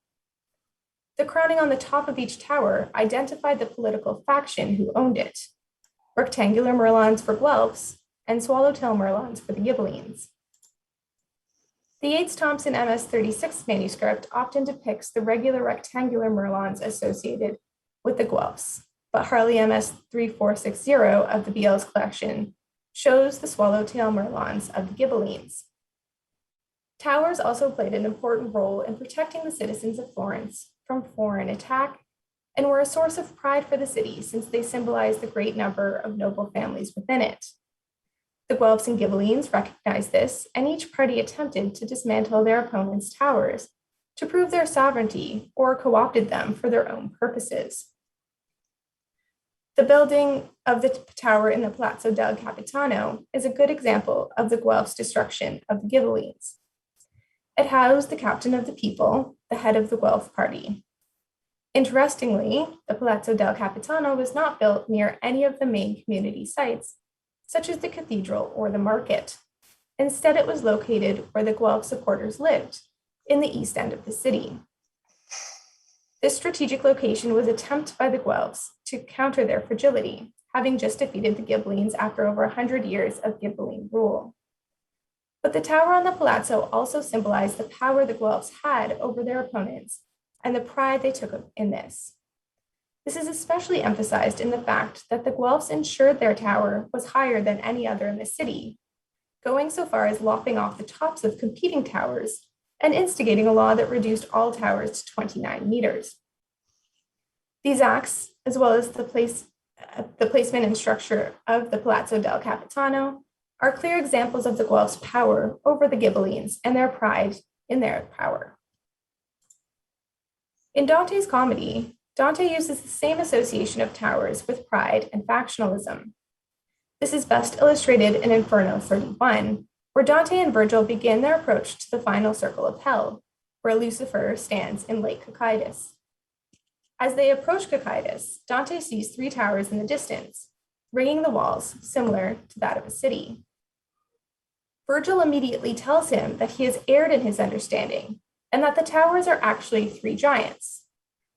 [SPEAKER 3] The crowning on the top of each tower identified the political faction who owned it: rectangular merlons for Guelphs and swallowtail merlons for the Ghibellines. The Yates Thompson MS 36 manuscript often depicts the regular rectangular merlons associated with the Guelphs, but Harley MS 3460 of the BL's collection shows the swallowtail merlons of the Ghibellines. Towers also played an important role in protecting the citizens of Florence from foreign attack and were a source of pride for the city since they symbolized the great number of noble families within it. The Guelphs and Ghibellines recognized this, and each party attempted to dismantle their opponent's towers to prove their sovereignty or co-opted them for their own purposes. The building of the tower in the Palazzo del Capitano is a good example of the Guelphs' destruction of the Ghibellines. It housed the captain of the people, the head of the Guelph party. Interestingly, the Palazzo del Capitano was not built near any of the main community sites, such as the cathedral or the market. Instead, it was located where the Guelph supporters lived, in the east end of the city. This strategic location was an attempt by the Guelphs to counter their fragility, having just defeated the Ghibellines after over 100 years of Ghibelline rule. But the tower on the palazzo also symbolized the power the Guelphs had over their opponents and the pride they took in this. This is especially emphasized in the fact that the Guelphs ensured their tower was higher than any other in the city, going so far as lopping off the tops of competing towers and instigating a law that reduced all towers to 29 meters. These acts, as well as the placement and structure of the Palazzo del Capitano, are clear examples of the Guelphs' power over the Ghibellines and their pride in their power. In Dante's comedy, Dante uses the same association of towers with pride and factionalism. This is best illustrated in Inferno 31, where Dante and Virgil begin their approach to the final circle of hell, where Lucifer stands in Lake Cocytus. As they approach Cocytus, Dante sees 3 towers in the distance, ringing the walls similar to that of a city. Virgil immediately tells him that he has erred in his understanding, and that the towers are actually 3 giants.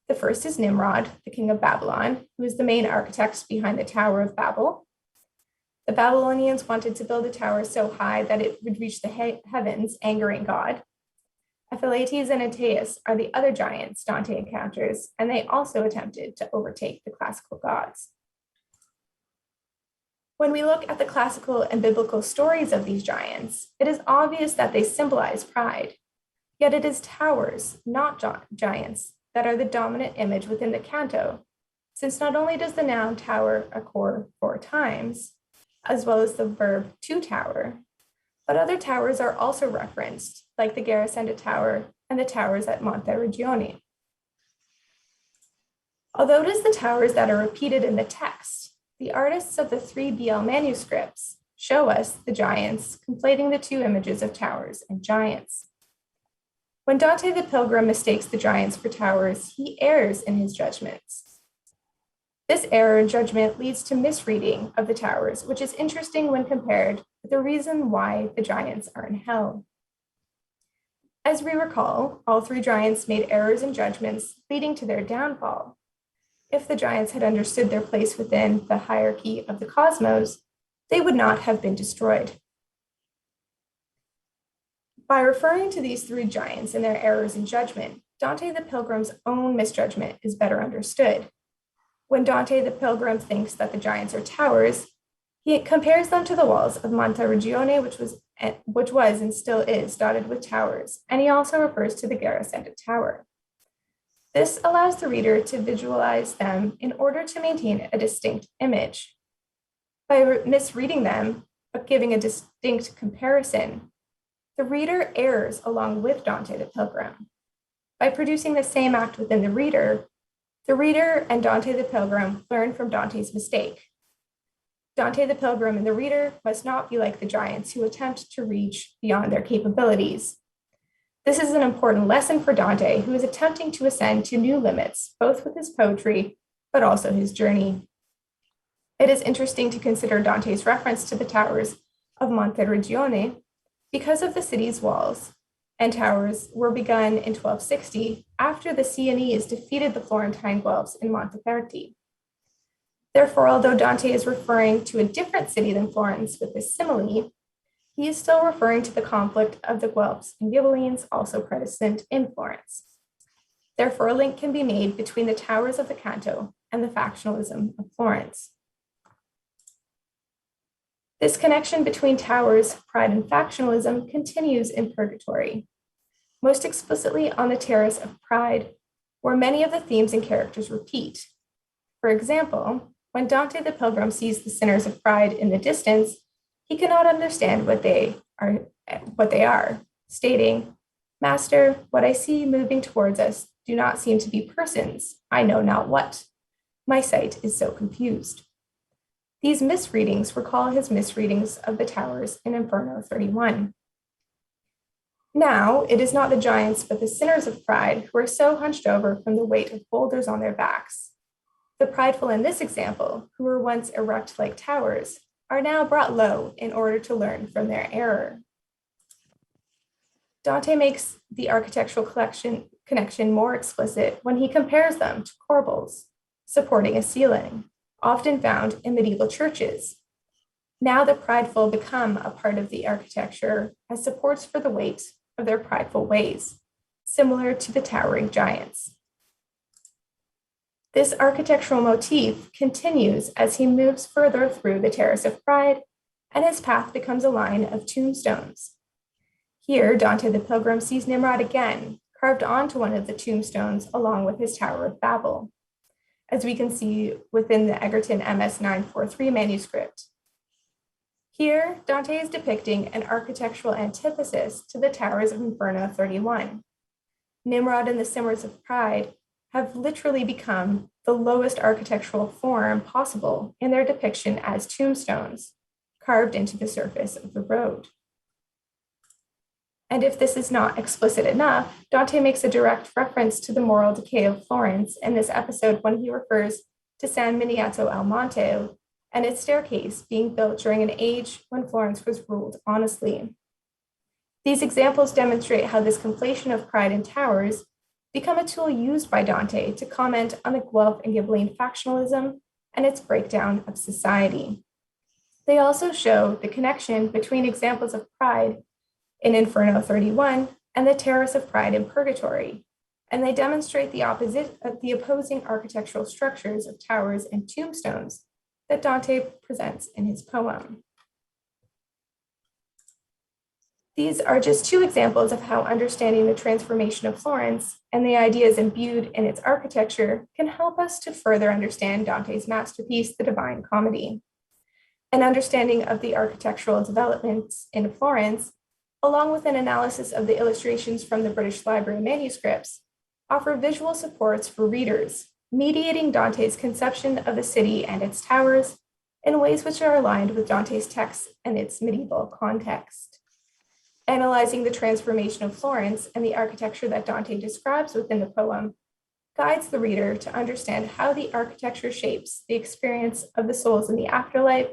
[SPEAKER 3] The first is Nimrod, the king of Babylon, who is the main architect behind the Tower of Babel. The Babylonians wanted to build a tower so high that it would reach the heavens, angering God. Ephialtes and Ateus are the other giants Dante encounters, and they also attempted to overtake the classical gods. When we look at the classical and biblical stories of these giants, it is obvious that they symbolize pride. Yet it is towers, not giants, that are the dominant image within the canto, since not only does the noun tower occur 4 times, as well as the verb to tower, but other towers are also referenced, like the Garrisenda Tower and the towers at Monte Regione. Although it is the towers that are repeated in the text, the artists of the 3 BL manuscripts show us the giants, conflating the 2 images of towers and giants. When Dante the Pilgrim mistakes the giants for towers, he errs in his judgments. This error in judgment leads to misreading of the towers, which is interesting when compared with the reason why the giants are in hell. As we recall, all 3 giants made errors in judgments, leading to their downfall. If the giants had understood their place within the hierarchy of the cosmos, they would not have been destroyed. By referring to these 3 giants and their errors in judgment, Dante the Pilgrim's own misjudgment is better understood. When Dante the Pilgrim thinks that the giants are towers, he compares them to the walls of Monte Regione, which was and still is dotted with towers, and he also refers to the Garrisenda Tower. This allows the reader to visualize them in order to maintain a distinct image. By misreading them, but giving a distinct comparison, the reader errs along with Dante the Pilgrim. By producing the same act within the reader and Dante the Pilgrim learn from Dante's mistake. Dante the Pilgrim and the reader must not be like the giants who attempt to reach beyond their capabilities. This is an important lesson for Dante, who is attempting to ascend to new limits, both with his poetry, but also his journey. It is interesting to consider Dante's reference to the towers of Monte Regione because of the city's walls and towers were begun in 1260 after the Sienese defeated the Florentine Guelphs in Monteferti. Therefore, although Dante is referring to a different city than Florence with this simile, he is still referring to the conflict of the Guelphs and Ghibellines, also present in Florence. Therefore, a link can be made between the towers of the canto and the factionalism of Florence. This connection between towers, pride, and factionalism continues in Purgatory, most explicitly on the terrace of Pride, where many of the themes and characters repeat. For example, when Dante the Pilgrim sees the sinners of Pride in the distance, he cannot understand what they are, stating, "Master, what I see moving towards us do not seem to be persons, I know not what. My sight is so confused." These misreadings recall his misreadings of the towers in Inferno 31. Now, it is not the giants, but the sinners of pride who are so hunched over from the weight of boulders on their backs. The prideful in this example, who were once erect like towers, are now brought low in order to learn from their error. Dante makes the architectural connection more explicit when he compares them to corbels, supporting a ceiling, often found in medieval churches. Now the prideful become a part of the architecture as supports for the weight of their prideful ways, similar to the towering giants. This architectural motif continues as he moves further through the Terrace of Pride, and his path becomes a line of tombstones. Here, Dante the Pilgrim sees Nimrod again, carved onto one of the tombstones along with his Tower of Babel, as we can see within the Egerton MS 943 manuscript. Here, Dante is depicting an architectural antithesis to the towers of Inferno 31. Nimrod and the Sinners of Pride have literally become the lowest architectural form possible in their depiction as tombstones, carved into the surface of the road. And if this is not explicit enough, Dante makes a direct reference to the moral decay of Florence in this episode when he refers to San Miniato al Monte and its staircase being built during an age when Florence was ruled honestly. These examples demonstrate how this conflation of pride and towers become a tool used by Dante to comment on the Guelph and Ghibelline factionalism and its breakdown of society. They also show the connection between examples of pride in Inferno 31 and the Terrace of Pride in Purgatory, and they demonstrate the opposing architectural structures of towers and tombstones that Dante presents in his poem. These are just two examples of how understanding the transformation of Florence and the ideas imbued in its architecture can help us to further understand Dante's masterpiece, The Divine Comedy. An understanding of the architectural developments in Florence, along with an analysis of the illustrations from the British Library manuscripts, offer visual supports for readers, mediating Dante's conception of the city and its towers in ways which are aligned with Dante's text and its medieval context. Analyzing the transformation of Florence and the architecture that Dante describes within the poem guides the reader to understand how the architecture shapes the experience of the souls in the afterlife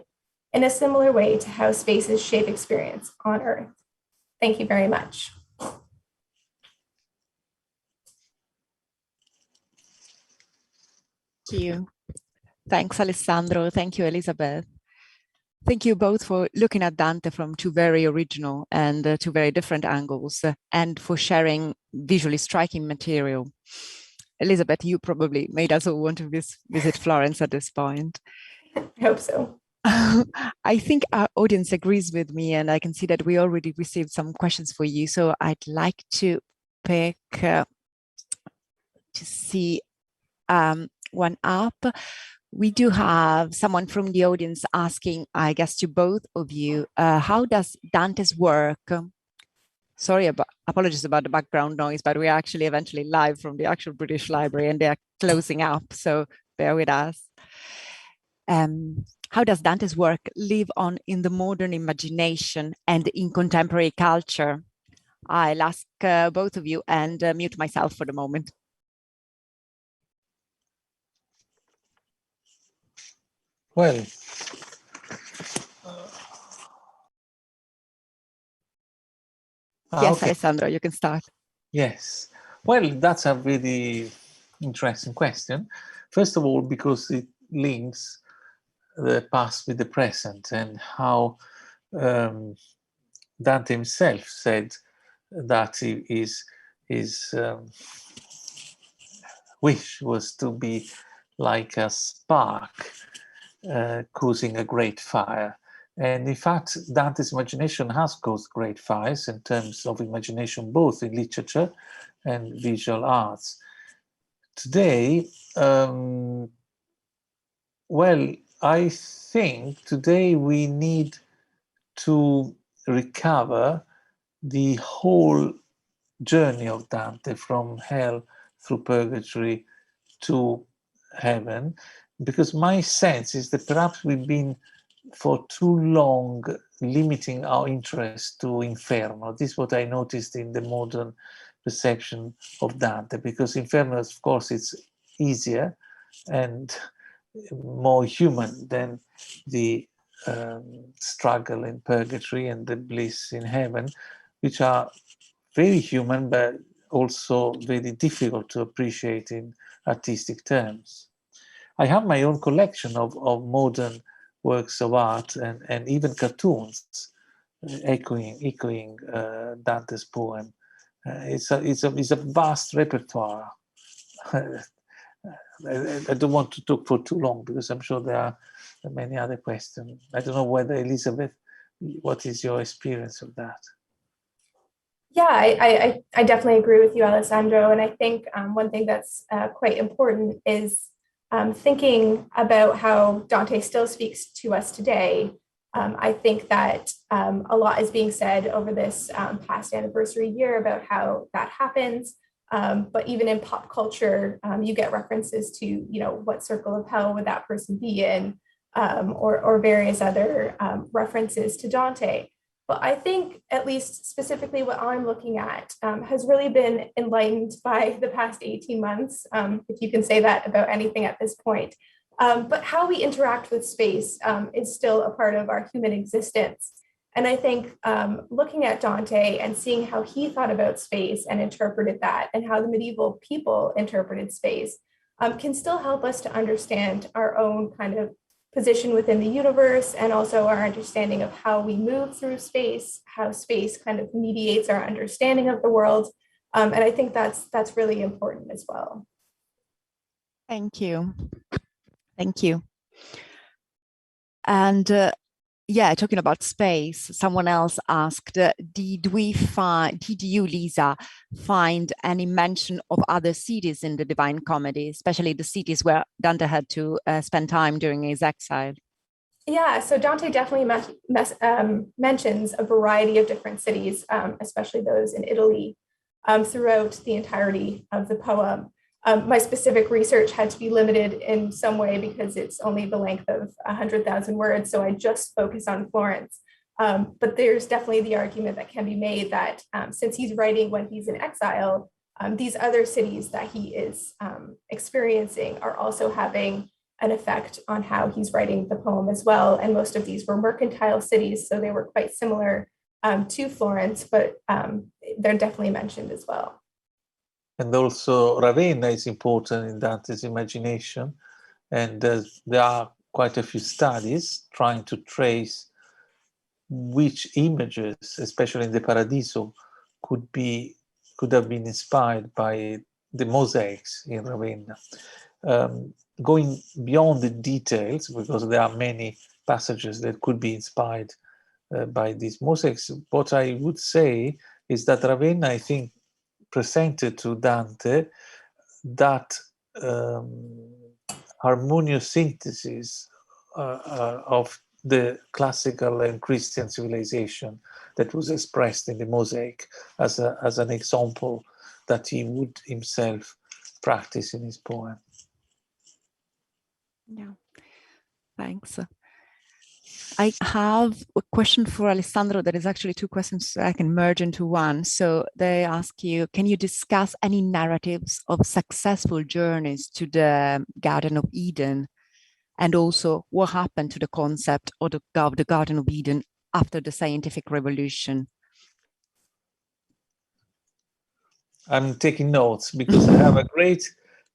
[SPEAKER 3] in a similar way to how spaces shape experience on Earth. Thank you very much.
[SPEAKER 1] Thank you. Thanks, Alessandro. Thank you, Elizabeth. Thank you both for looking at Dante from two very original and two very different angles and for sharing visually striking material. Elizabeth, you probably made us all want to visit Florence at this point.
[SPEAKER 3] I hope so.
[SPEAKER 1] I think our audience agrees with me, and I can see that we already received some questions for you. So I'd like to pick to see one up. We do have someone from the audience asking, I guess, to both of you, how does Dante's work, apologies about the background noise, but we're actually eventually live from the actual British Library and they're closing up, so bear with us. How does Dante's work live on in the modern imagination and in contemporary culture? I'll ask both of you and mute myself for the moment.
[SPEAKER 2] Well,
[SPEAKER 1] yes,
[SPEAKER 2] okay.
[SPEAKER 1] Alessandro, you can start.
[SPEAKER 2] Yes. Well, that's a really interesting question. First of all, because it links the past with the present and how Dante himself said that his wish was to be like a spark causing a great fire. And in fact, Dante's imagination has caused great fires in terms of imagination, both in literature and visual arts. Today, well, I think today we need to recover the whole journey of Dante from hell through purgatory to heaven, because my sense is that perhaps we've been for too long limiting our interest to Inferno. This is what I noticed in the modern perception of Dante, because Inferno, of course, it's easier and more human than the struggle in Purgatory and the bliss in heaven, which are very human, but also very difficult to appreciate in artistic terms. I have my own collection of modern works of art and even cartoons echoing Dante's poem. It's a vast repertoire. I don't want to talk for too long because I'm sure there are many other questions. I don't know whether, Elizabeth, what is your experience of that?
[SPEAKER 3] Yeah, I definitely agree with you, Alessandro. And I think one thing that's quite important is thinking about how Dante still speaks to us today. I think that a lot is being said over this past anniversary year about how that happens. But even in pop culture, you get references to, what circle of hell would that person be in, or various other references to Dante. But I think, at least specifically what I'm looking at, has really been enlightened by the past 18 months, if you can say that about anything at this point. But how we interact with space is still a part of our human existence. And I think looking at Dante and seeing how he thought about space and interpreted that, and how the medieval people interpreted space, can still help us to understand our own kind of position within the universe, and also our understanding of how we move through space, how space kind of mediates our understanding of the world. And I think that's really important as well.
[SPEAKER 1] Thank you. Thank you. And yeah, talking about space, someone else asked, did you, Lisa, find any mention of other cities in the Divine Comedy, especially the cities where Dante had to spend time during his exile?
[SPEAKER 3] Yeah, so Dante definitely mentions a variety of different cities, especially those in Italy, throughout the entirety of the poem. My specific research had to be limited in some way because it's only the length of 100,000 words, so I just focus on Florence. But there's definitely the argument that can be made that since he's writing when he's in exile, these other cities that he is experiencing are also having an effect on how he's writing the poem as well. And most of these were mercantile cities, so they were quite similar to Florence, but they're definitely mentioned as well.
[SPEAKER 2] And also Ravenna is important in Dante's imagination. And there are quite a few studies trying to trace which images, especially in the Paradiso, could have been inspired by the mosaics in Ravenna. Going beyond the details, because there are many passages that could be inspired by these mosaics, what I would say is that Ravenna, I think, presented to Dante that harmonious synthesis of the classical and Christian civilization that was expressed in the mosaic as an example that he would himself practice in his poem.
[SPEAKER 1] Yeah, thanks. I have a question for Alessandro. There is actually two questions I can merge into one. So they ask you, can you discuss any narratives of successful journeys to the Garden of Eden? And also what happened to the concept of the Garden of Eden after the scientific revolution?
[SPEAKER 2] I'm taking notes because I have a great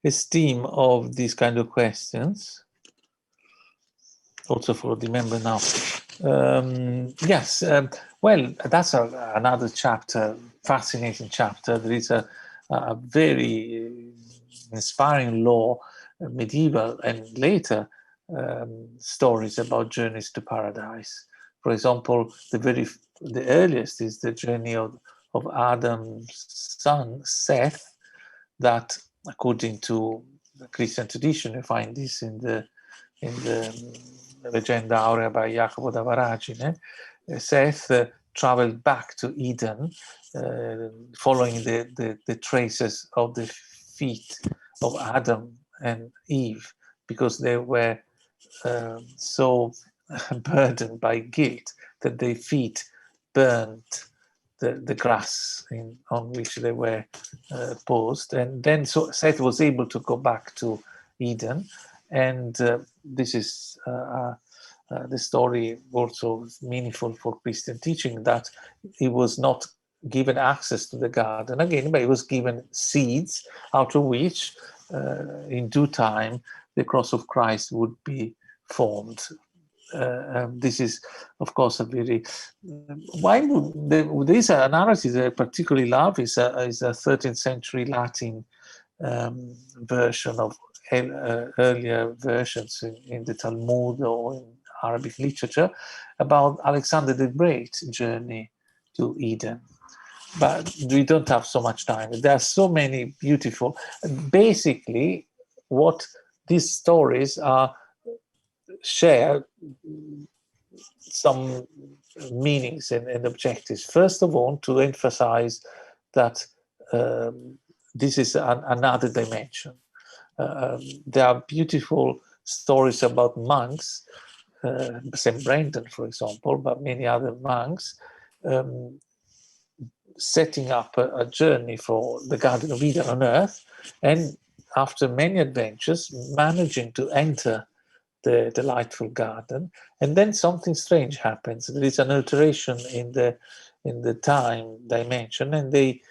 [SPEAKER 2] esteem of these kind of questions. Also for the member now. Yes, well, that's another chapter, fascinating chapter. There is a very inspiring law, medieval and later stories about journeys to paradise. For example, the earliest is the journey of Adam's son, Seth, that according to the Christian tradition, you find this in the Legenda Aurea by Jacopo da Varagine. Seth traveled back to Eden, following the traces of the feet of Adam and Eve, because they were so burdened by guilt, that their feet burnt the grass on which they were posed. And then so Seth was able to go back to Eden. And this is the story also meaningful for Christian teaching, that he was not given access to the garden again, but he was given seeds out of which in due time the cross of Christ would be formed. This is, of course, a very. Why would there is a narrative that I particularly love is a 13th century Latin version of earlier versions in the Talmud or in Arabic literature about Alexander the Great journey to Eden. But we don't have so much time. There are so many beautiful. Basically, what these stories are share some meanings and objectives. First of all, to emphasize that this is another dimension. There are beautiful stories about monks, St. Brendan, for example, but many other monks, setting up a journey for the Garden of Eden on earth, and after many adventures, managing to enter the delightful garden, and then something strange happens. There is an alteration in the time dimension, and they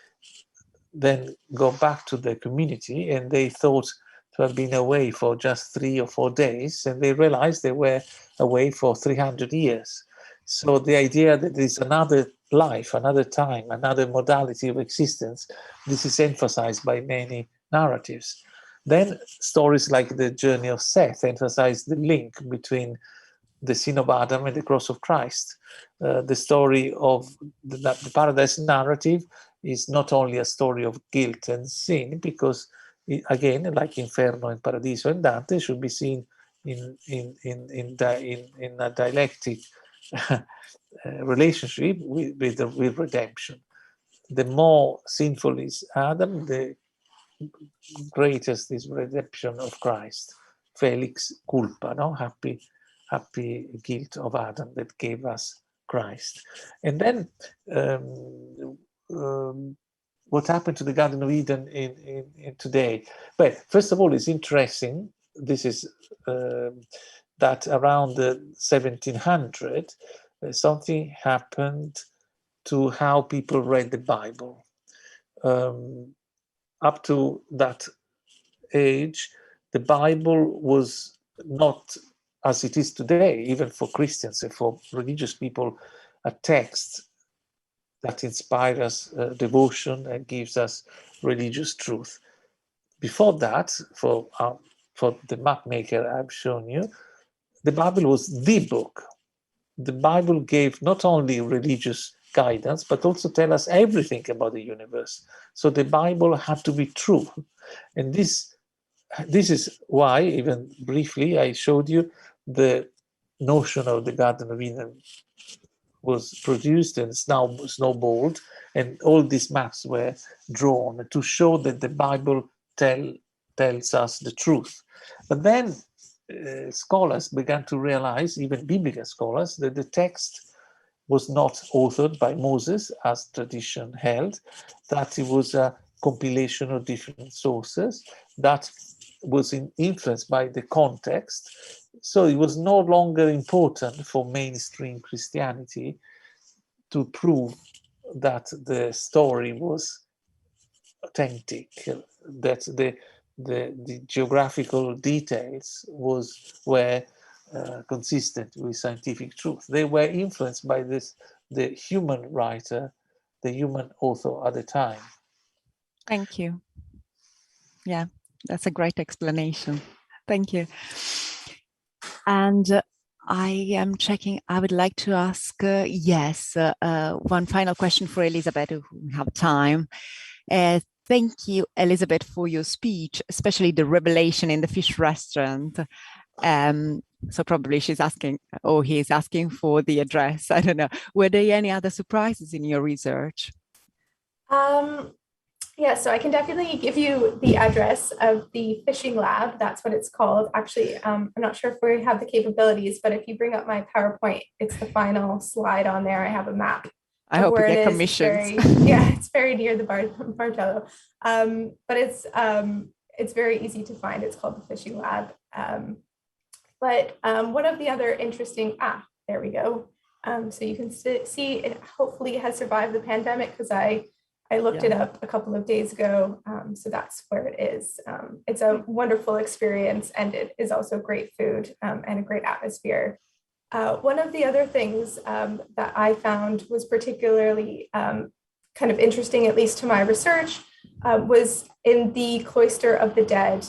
[SPEAKER 2] then go back to the community, and they thought to have been away for just 3 or 4 days, and they realized they were away for 300 years. So the idea that there is another life, another time, another modality of existence, this is emphasized by many narratives. Then stories like the journey of Seth emphasize the link between the sin of Adam and the cross of Christ. The story of the paradise narrative is not only a story of guilt and sin, because again, like Inferno and Paradiso and Dante, should be seen in a dialectic relationship with redemption. The more sinful is Adam, the greatest is redemption of Christ. Felix culpa, no? Happy guilt of Adam that gave us Christ. And then what happened to the Garden of Eden in today? But first of all, it's interesting. This is that around the 1700, something happened to how people read the Bible. Up to that age, the Bible was not as it is today, even for Christians and for religious people, a text that inspires us devotion and gives us religious truth. Before that, for the map maker I've shown you, the Bible was the book. The Bible gave not only religious guidance, but also tell us everything about the universe. So the Bible had to be true. And this is why, even briefly, I showed you the notion of the Garden of Eden was produced and now snowballed, and all these maps were drawn to show that the Bible tells us the truth. But then scholars began to realize, even biblical scholars, that the text was not authored by Moses, as tradition held, that it was a compilation of different sources that was influenced by the context. So it was no longer important for mainstream Christianity to prove that the story was authentic, that the geographical details were consistent with scientific truth. They were influenced by the human writer, the human author at the time.
[SPEAKER 1] Thank you. Yeah, that's a great explanation. Thank you. And I am checking. I would like to ask, one final question for Elizabeth, if we have time. Thank you, Elizabeth, for your speech, especially the revelation in the fish restaurant. So probably she's asking, or he's asking for the address. I don't know. Were there any other surprises in your research?
[SPEAKER 3] Yeah, so I can definitely give you the address of the fishing lab. That's what it's called. Actually, I'm not sure if we have the capabilities, but if you bring up my PowerPoint, it's the final slide on there. I have a map
[SPEAKER 1] I
[SPEAKER 3] of
[SPEAKER 1] hope
[SPEAKER 3] where
[SPEAKER 1] you
[SPEAKER 3] it
[SPEAKER 1] get
[SPEAKER 3] is. It's
[SPEAKER 1] commissions.
[SPEAKER 3] it's very near the Bartello. But it's very easy to find. It's called the fishing lab. But one of the other interesting, there we go. So you can see it hopefully has survived the pandemic, because I looked it up a couple of days ago. So that's where it is. It's a wonderful experience, and it is also great food and a great atmosphere. One of the other things that I found was particularly kind of interesting, at least to my research, was in the Cloister of the Dead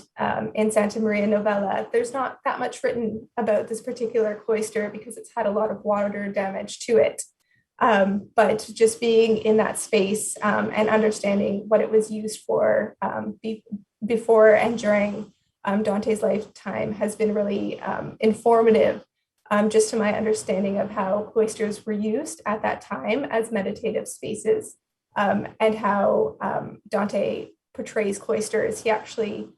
[SPEAKER 3] in Santa Maria Novella. There's not that much written about this particular cloister because it's had a lot of water damage to it. But just being in that space and understanding what it was used for before and during Dante's lifetime has been really informative, just to my understanding of how cloisters were used at that time as meditative spaces, and how Dante portrays cloisters. He actually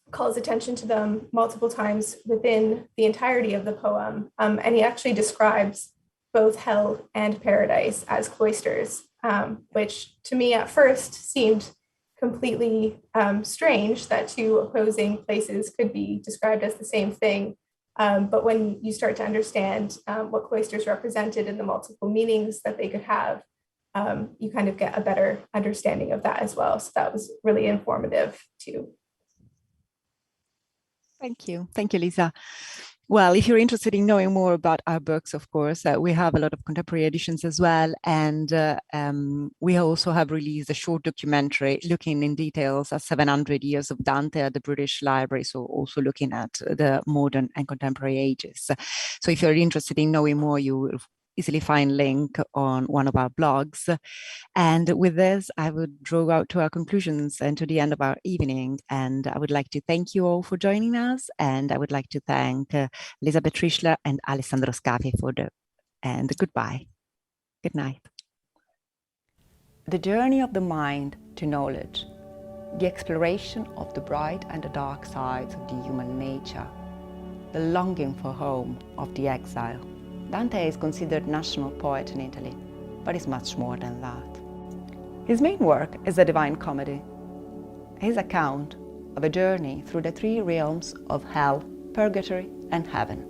[SPEAKER 3] calls attention to them multiple times within the entirety of the poem, and he actually describes both hell and paradise as cloisters, which to me at first seemed completely strange that two opposing places could be described as the same thing. But when you start to understand what cloisters represented and the multiple meanings that they could have, you kind of get a better understanding of that as well. So that was really informative too.
[SPEAKER 1] Thank you. Thank you, Lisa. Well, if you're interested in knowing more about our books, of course, we have a lot of contemporary editions as well. And we also have released a short documentary looking in details at 700 years of Dante at the British Library. So also looking at the modern and contemporary ages. So if you're interested in knowing more, you will easily find link on one of our blogs. And with this, I would draw out to our conclusions and to the end of our evening. And I would like to thank you all for joining us. And I would like to thank Elizabeth Trischler and Alessandro Scafi and goodbye. Good night. The journey of the mind to knowledge, the exploration of the bright and the dark sides of the human nature, the longing for home of the exile. Dante is considered national poet in Italy, but is much more than that. His main work is the Divine Comedy, his account of a journey through the three realms of hell, purgatory, and heaven.